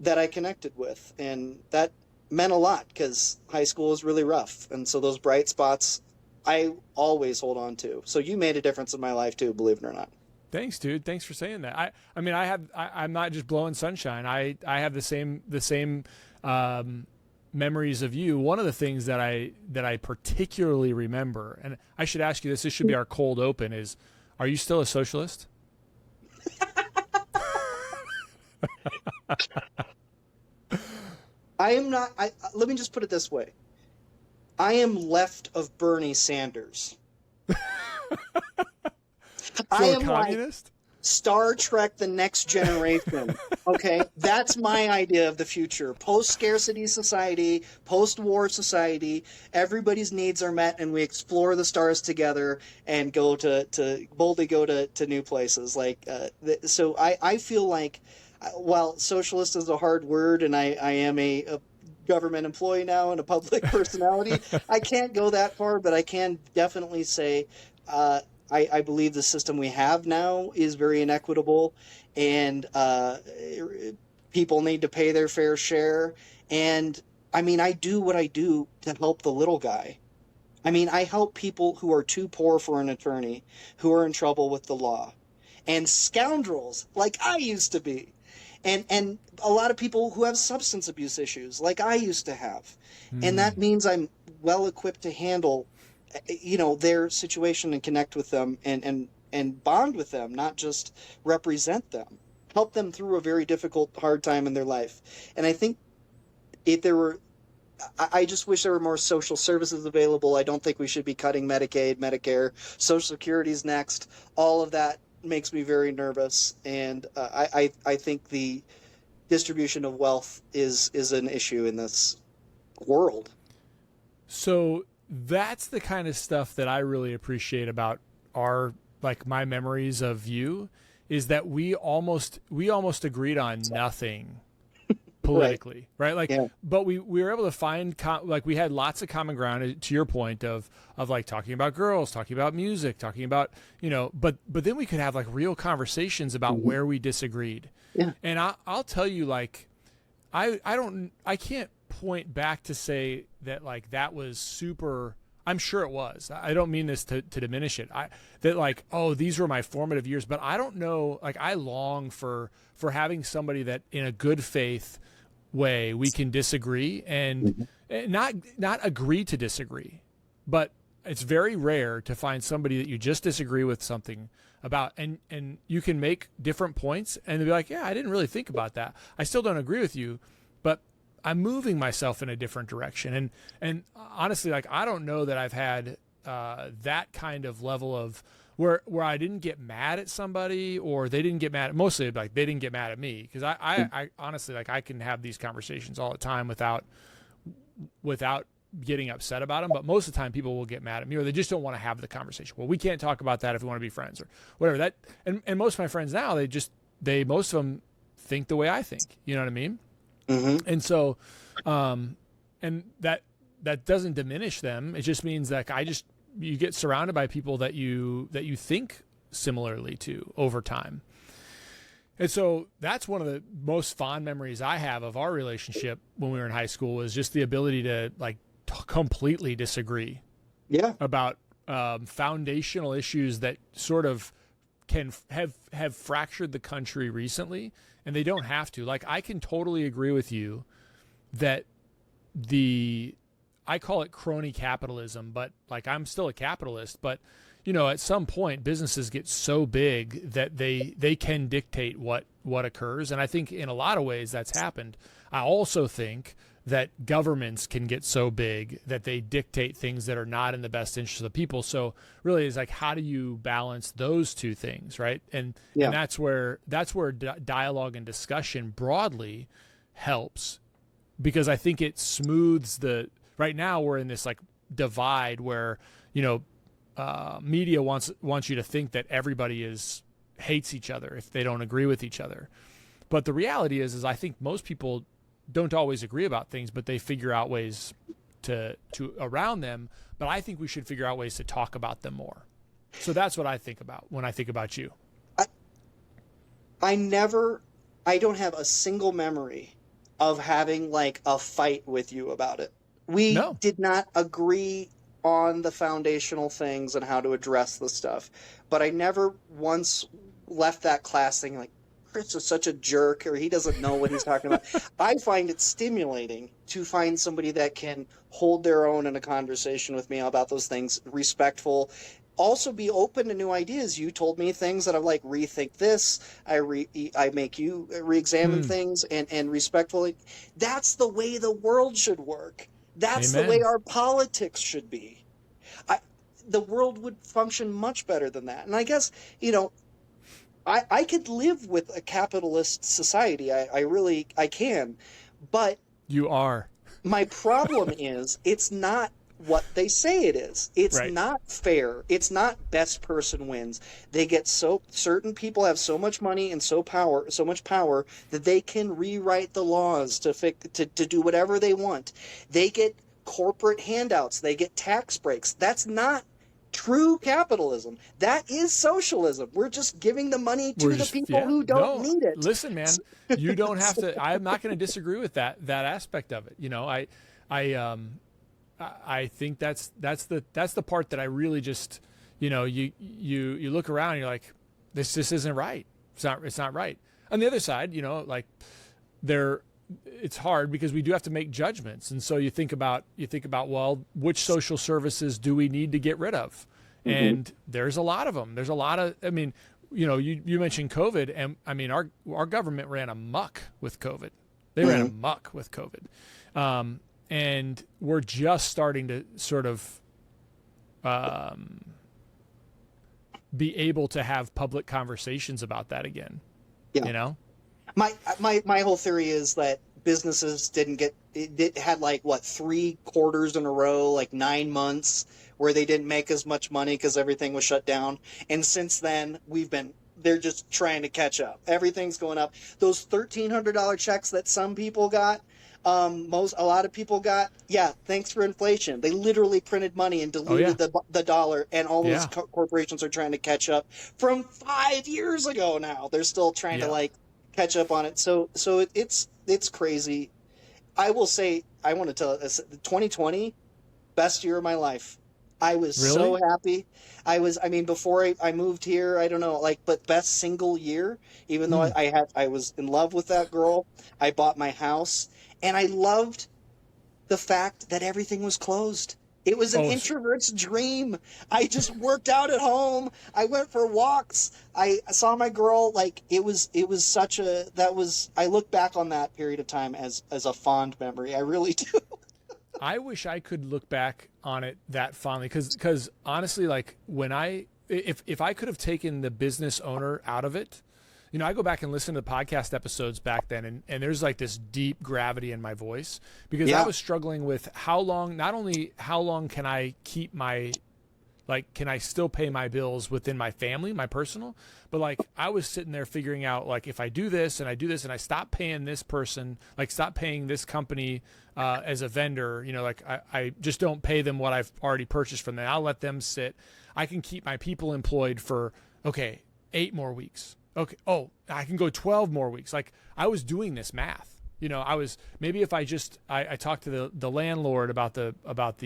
that I connected with, and that meant a lot because high school is really rough. And so those bright spots I always hold on to. So you made a difference in my life too, believe it or not. Thanks, dude. Thanks for saying that. I'm not just blowing sunshine. I have the same memories of you. One of the things that I particularly remember, and I should ask you this should be our cold open, is, are you still a socialist? I am not. Let me just put it this way. I am left of Bernie Sanders. I am communist? Like Star Trek: The Next Generation. Okay, that's my idea of the future. Post-scarcity society, post-war society. Everybody's needs are met, and we explore the stars together and go to boldly go to new places. So I feel like, while socialist is a hard word, and I am a government employee now and a public personality, I can't go that far, but I can definitely say I believe the system we have now is very inequitable, and people need to pay their fair share. And I mean, I do what I do to help the little guy. I mean, I help people who are too poor for an attorney, who are in trouble with the law, and scoundrels like I used to be. And a lot of people who have substance abuse issues like I used to have. And that means I'm well equipped to handle, their situation and connect with them and bond with them, not just represent them, help them through a very difficult, hard time in their life. And I think I just wish there were more social services available. I don't think we should be cutting Medicaid, Medicare, Social Security's next. All of that makes me very nervous, and I think the distribution of wealth is an issue in this world. So that's the kind of stuff that I really appreciate about my memories of you, is that we almost agreed on nothing politically, right? But we were able to find we had lots of common ground, to your point of like talking about girls, talking about music, talking about, but then we could have like real conversations about where we disagreed. Yeah. And I'll tell you, like, I can't point back to say that like that was super. I'm sure it was. I don't mean this to diminish it. These were my formative years, but I don't know. Like, I long for having somebody that in a good faith way we can disagree and not agree to disagree, but it's very rare to find somebody that you just disagree with something about, and you can make different points and they'll be like, yeah, I didn't really think about that. I still don't agree with you, but I'm moving myself in a different direction. And honestly, like, I don't know that I've had that kind of level of where I didn't get mad at somebody or they didn't get mad. Mostly like they didn't get mad at me, because I honestly, like, I can have these conversations all the time without getting upset about them. But most of the time people will get mad at me, or they just don't want to have the conversation. Well, we can't talk about that if we want to be friends or whatever. That and most of my friends now, most of them think the way I think. You know what I mean? Mm-hmm. And so, and that doesn't diminish them. It just means that you get surrounded by people that you think similarly to over time. And so that's one of the most fond memories I have of our relationship when we were in high school, was just the ability to like completely disagree about foundational issues that sort of can have fractured the country recently, and they don't have to. Like, I can totally agree with you that I call it crony capitalism, but like, I'm still a capitalist, but you know, at some point businesses get so big that they can dictate what occurs. And I think in a lot of ways that's happened. I also think that governments can get so big that they dictate things that are not in the best interest of the people. So really, it's like, how do you balance those two things, right? And that's where dialogue and discussion broadly helps, because I think it smooths right now we're in this like divide where, you know, media wants you to think that everybody hates each other if they don't agree with each other. But the reality is I think most people don't always agree about things, but they figure out ways to around them. But I think we should figure out ways to talk about them more. So that's what I think about when I think about you. I don't have a single memory of having like a fight with you about it. We did not agree on the foundational things and how to address the stuff. But I never once left that class thinking like, Chris is such a jerk, or he doesn't know what he's talking about. I find it stimulating to find somebody that can hold their own in a conversation with me about those things, respectful, also be open to new ideas. You told me things that I'm like, rethink this. I make you re-examine things and respectfully. That's the way the world should work. That's Amen. The way our politics should be. The world would function much better than that. And I guess, you know, I could live with a capitalist society. I can. But you are. My problem is it's not what they say it is. It's not fair. It's not best person wins. They get certain people have so much money and so much power that they can rewrite the laws to do whatever they want. They get corporate handouts. They get tax breaks. That's not true capitalism. That is socialism. We're just giving the money to the people who don't need it. Listen, man, you don't have to. I'm not going to disagree with that aspect of it. You know, I think that's the part that I really just, you know, you look around and you're like, this isn't right. It's not right. On the other side, you know, like it's hard because we do have to make judgments. And so you think about, well, which social services do we need to get rid of? Mm-hmm. And there's a lot of them. There's a lot of, I mean, you know, you mentioned COVID, and I mean, our government ran amok with COVID. They ran amok with COVID. And we're just starting to sort of be able to have public conversations about that again. Yeah. You know? My whole theory is that businesses had like 3 quarters in a row, like 9 months where they didn't make as much money because everything was shut down. And since then they're just trying to catch up. Everything's going up. Those $1,300 checks that some people got, a lot of people got, thanks for inflation. They literally printed money and diluted the dollar, and all those corporations are trying to catch up from 5 years ago now. They're still trying to catch up on it. So it's crazy. I will say, I want to tell 2020, best year of my life. I was so happy. Before I moved here, I don't know, but best single year, even though I was in love with that girl. I bought my house, and I loved the fact that everything was closed. It was an Oh, introvert's dream. I just worked out at home. I went for walks. I saw my girl. Like it was such a, I look back on that period of time as a fond memory. I really do. I wish I could look back on it that fondly, because honestly, like if I could have taken the business owner out of it, I go back and listen to the podcast episodes back then, and there's like this deep gravity in my voice because I was struggling with not only how long can I keep can I still pay my bills within my family, my personal, but like I was sitting there figuring out, like, if I do this and I do this and I stop paying this person, like stop paying this company as a vendor, like I just don't pay them what I've already purchased from them. I'll let them sit. I can keep my people employed for, 8 more weeks. Okay. Oh, I can go 12 more weeks. Like I was doing this math, I was, maybe if I talked to the landlord about about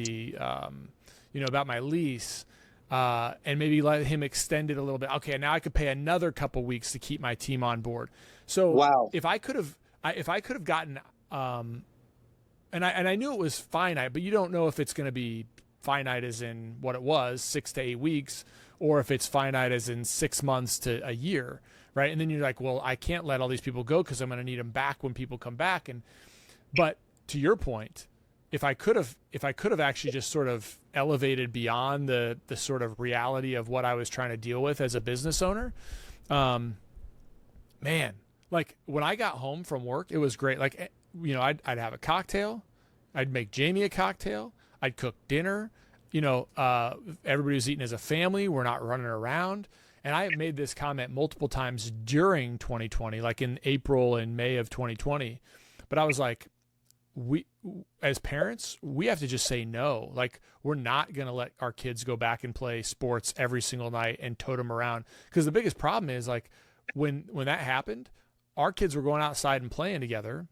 my lease, and maybe let him extend it a little bit. Okay. Now I could pay another couple weeks to keep my team on board. So Wow. if I could have gotten, and I knew it was finite, but you don't know if it's going to be finite as in what it was, 6 to 8 weeks, or if it's finite as in 6 months to a year. Right. And then you're like, well, I can't let all these people go because I'm going to need them back when people come back. But to your point, if I could have actually just sort of elevated beyond the sort of reality of what I was trying to deal with as a business owner, man, like when I got home from work, it was great. Like, I'd have a cocktail. I'd make Jamie a cocktail. I'd cook dinner. Everybody was eating as a family. We're not running around. And I made this comment multiple times during 2020, like in April and May of 2020. But I was like, we, as parents, we have to just say no. Like, we're not going to let our kids go back and play sports every single night and tote them around. Because the biggest problem is, like, when that happened, our kids were going outside and playing together.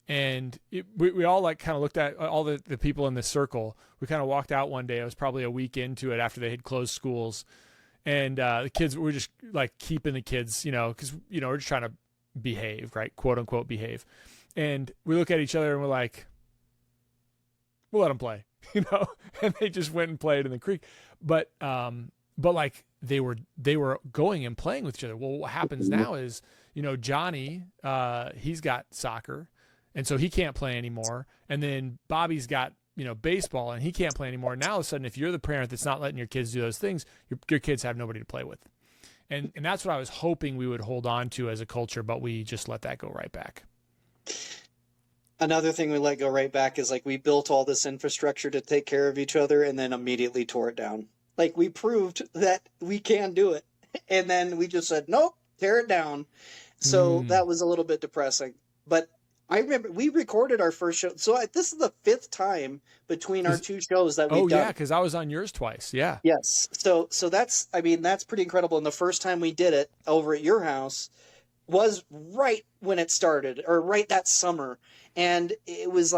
And we all like kind of looked at all the people in this circle. We kind of walked out one day. It was probably a week into it after they had closed schools. And the kids, we were just like keeping the kids, because, we're just trying to behave, right? Quote unquote, behave. And we look at each other and we're like, we'll let them play, and they just went and played in the creek. But like they were going and playing with each other. Well, what happens now is, Johnny, he's got soccer, and so he can't play anymore. And then Bobby's got, baseball, and he can't play anymore. Now, all of a sudden, if you're the parent that's not letting your kids do those things, your kids have nobody to play with. And that's what I was hoping we would hold on to as a culture, but we just let that go right back. Another thing we let go right back is, like, we built all this infrastructure to take care of each other and then immediately tore it down. Like, we proved that we can do it. And then we just said, nope, tear it down. So that was a little bit depressing. But I remember we recorded our first show. So this is the 5th time between our 2 shows that we've done. Oh, yeah, because I was on yours twice. Yeah. Yes. So that's pretty incredible. And the first time we did it over at your house was right when it started, or right that summer. And it was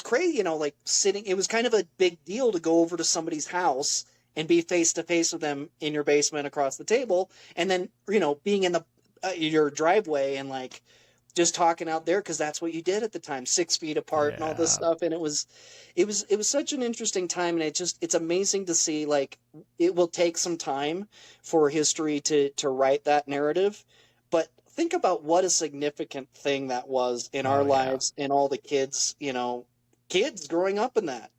crazy, like sitting, it was kind of a big deal to go over to somebody's house and be face to face with them in your basement across the table. And then, being in your driveway and like just talking out there, because that's what you did at the time, 6 feet apart and all this stuff. And it was such an interesting time. And it's amazing to see, like, it will take some time for history to write that narrative. But think about what a significant thing that was in our lives and all the kids, kids growing up in that.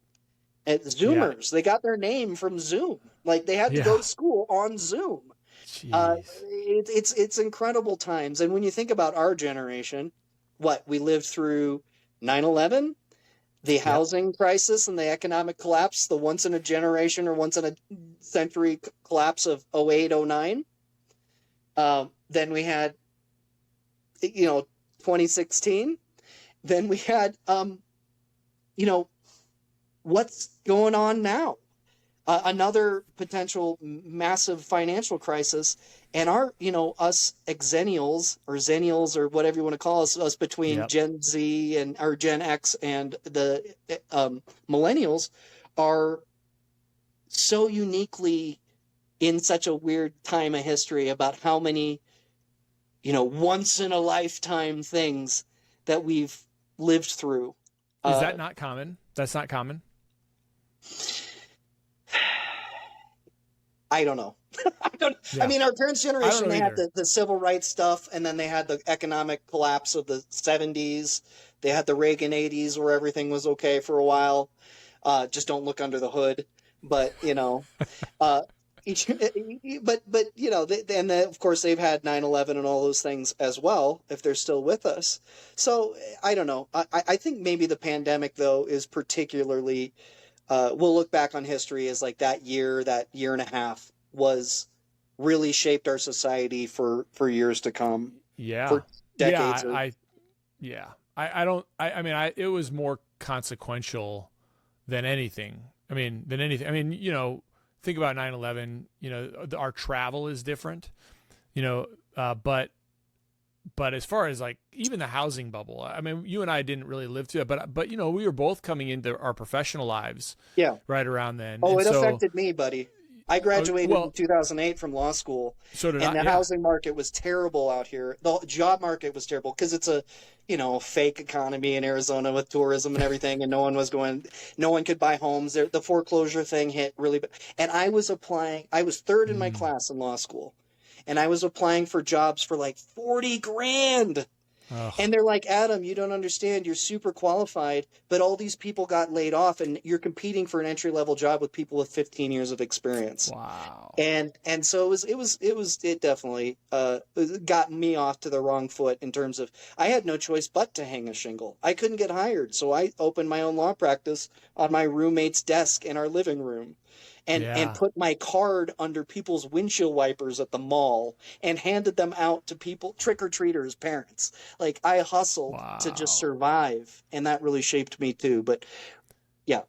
And Zoomers, they got their name from Zoom. Like, they had to go to school on Zoom. It's incredible times. And when you think about our generation, we lived through 9/11, the housing crisis and the economic collapse, the once in a generation or once in a century collapse of 08, 09. Then we had, 2016. Then we had, what's going on now? Another potential massive financial crisis. And our, us Xennials or Zennials or whatever you want to call us between Gen Z or Gen X and the millennials are so uniquely in such a weird time of history about how many, once in a lifetime things that we've lived through. Is that not common? That's not common. I don't know. I mean, our parents' generation, they had the civil rights stuff, and then they had the economic collapse of the 70s. They had the Reagan 80s where everything was okay for a while. Just don't look under the hood. But, but of course they've had 9/11 and all those things as well, if they're still with us. So I don't know. I think maybe the pandemic, though, is particularly, we'll look back on history as like that year and a half was really shaped our society for years to come. Yeah. For decades. It was more consequential than anything. I mean, think about 9/11, our travel is different, but as far as like even the housing bubble, I mean, you and I didn't really live through it, but we were both coming into our professional lives right around then. Oh, it affected me, buddy. I graduated in 2008 from law school. So did I. And the housing market was terrible out here. The job market was terrible because it's a, fake economy in Arizona with tourism and everything. And no one could buy homes. The foreclosure thing hit really bad. And I was applying. I was third in my class in law school. And I was applying for jobs for like 40 grand. Ugh. And they're like, Adam, you don't understand. You're super qualified, but all these people got laid off, and you're competing for an entry-level job with people with 15 years of experience. Wow. And so it definitely got me off to the wrong foot in terms of I had no choice but to hang a shingle. I couldn't get hired, so I opened my own law practice on my roommate's desk in our living room. And put my card under people's windshield wipers at the mall and handed them out to people, trick-or-treaters, parents. Like, I hustled to just survive, and that really shaped me too. But yeah,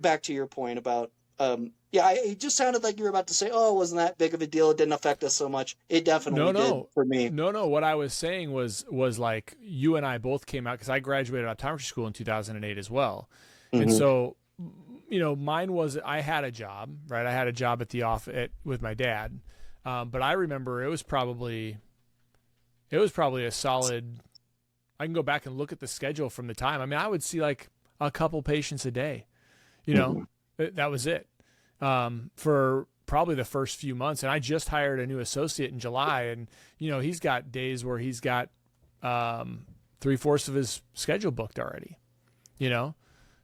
back to your point about it just sounded like you were about to say, oh, it wasn't that big of a deal, it didn't affect us so much. It definitely did for me. No, what I was saying was like you and I both came out, because I graduated optometry school in 2008 as well. Mm-hmm. And so mine was, I had a job, right? I had a job at the office with my dad. But I remember it was probably a solid, I can go back and look at the schedule from the time. I mean, I would see like a couple patients a day, that was it. For probably the first few months. And I just hired a new associate in July, and, he's got days where he's got, 3/4 of his schedule booked already,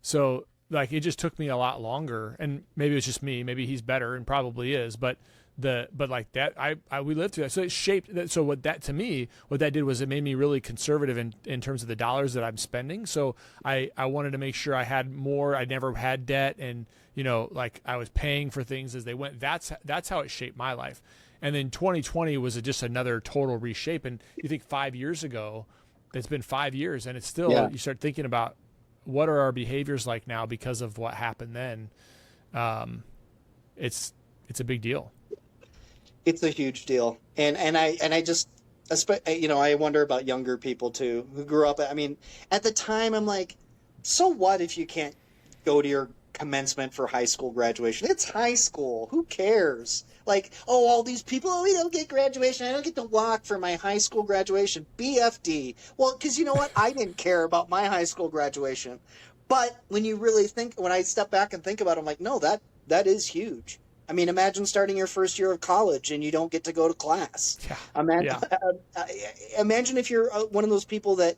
so like it just took me a lot longer, and maybe it's just me, maybe he's better and probably is, but like that, we lived through that. So it shaped that. So what that did was it made me really conservative in terms of the dollars that I'm spending. So I wanted to make sure I had more. I never had debt, and, like I was paying for things as they went. That's how it shaped my life. And then 2020 was just another total reshape. And you think 5 years ago, it's been 5 years, and it's still, you start thinking about, what are our behaviors like now because of what happened then? It's a big deal. It's a huge deal. And I just, I wonder about younger people too, who grew up. I mean, at the time I'm like, so what if you can't go to your commencement for high school graduation? It's high school. Who cares? Like, oh, all these people, we don't get graduation. I don't get to walk for my high school graduation. BFD. Well, because you know what? I didn't care about my high school graduation. But when I step back and think about it, I'm like, no, that is huge. I mean, imagine starting your first year of college and you don't get to go to class. Yeah. Imagine if you're one of those people that,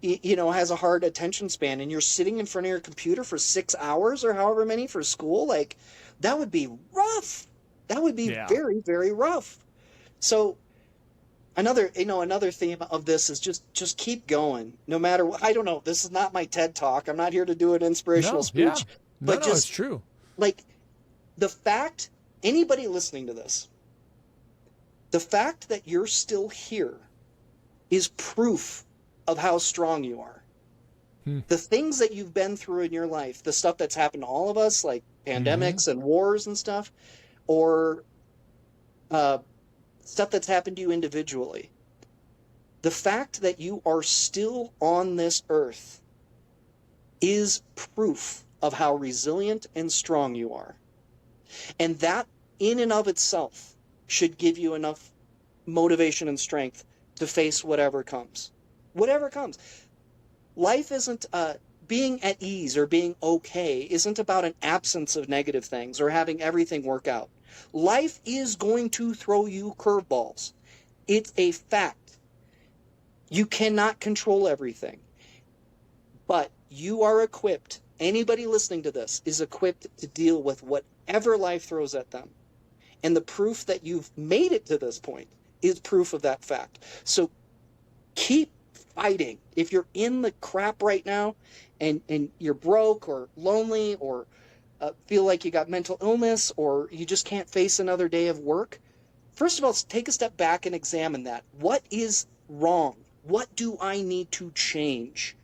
has a hard attention span, and you're sitting in front of your computer for 6 hours or however many for school. Like, that would be rough. That would be very, very rough. So another theme of this is just keep going. No matter what. I don't know. This is not my TED Talk. I'm not here to do an inspirational speech. But it's true. Like, the fact, anybody listening to this, the fact that you're still here is proof of how strong you are. The things that you've been through in your life, the stuff that's happened to all of us, like pandemics and wars and stuff, or stuff that's happened to you individually. The fact that you are still on this earth is proof of how resilient and strong you are. And that, in and of itself, should give you enough motivation and strength to face whatever comes. Whatever comes. Life isn't being at ease or being okay isn't about an absence of negative things or having everything work out. Life is going to throw you curveballs. It's a fact. You cannot control everything. But you are equipped, anybody listening to this is equipped to deal with whatever life throws at them. And the proof that you've made it to this point is proof of that fact. So keep fighting. If you're in the crap right now and you're broke or lonely or feel like you got mental illness or you just can't face another day of work, first of all, take a step back and examine that. What is wrong? What do I need to change?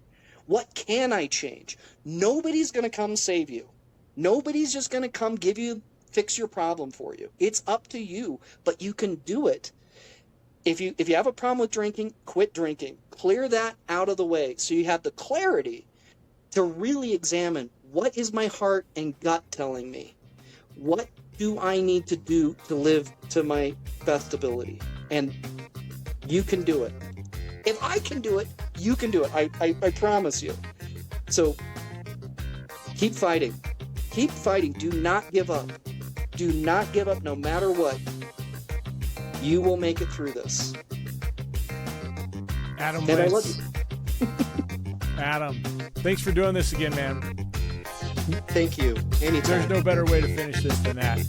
What can I change? Nobody's going to come save you. Nobody's just going to come fix your problem for you. It's up to you, but you can do it. If you have a problem with drinking, quit drinking. Clear that out of the way so you have the clarity to really examine, what is my heart and gut telling me? What do I need to do to live to my best ability? And you can do it. If I can do it, you can do it. I promise you. So keep fighting. Keep fighting. Do not give up. Do not give up no matter what. You will make it through this. Adam And I love Wintz. you. Adam, thanks for doing this again, man. Thank you. Anytime. There's no better way to finish this than that.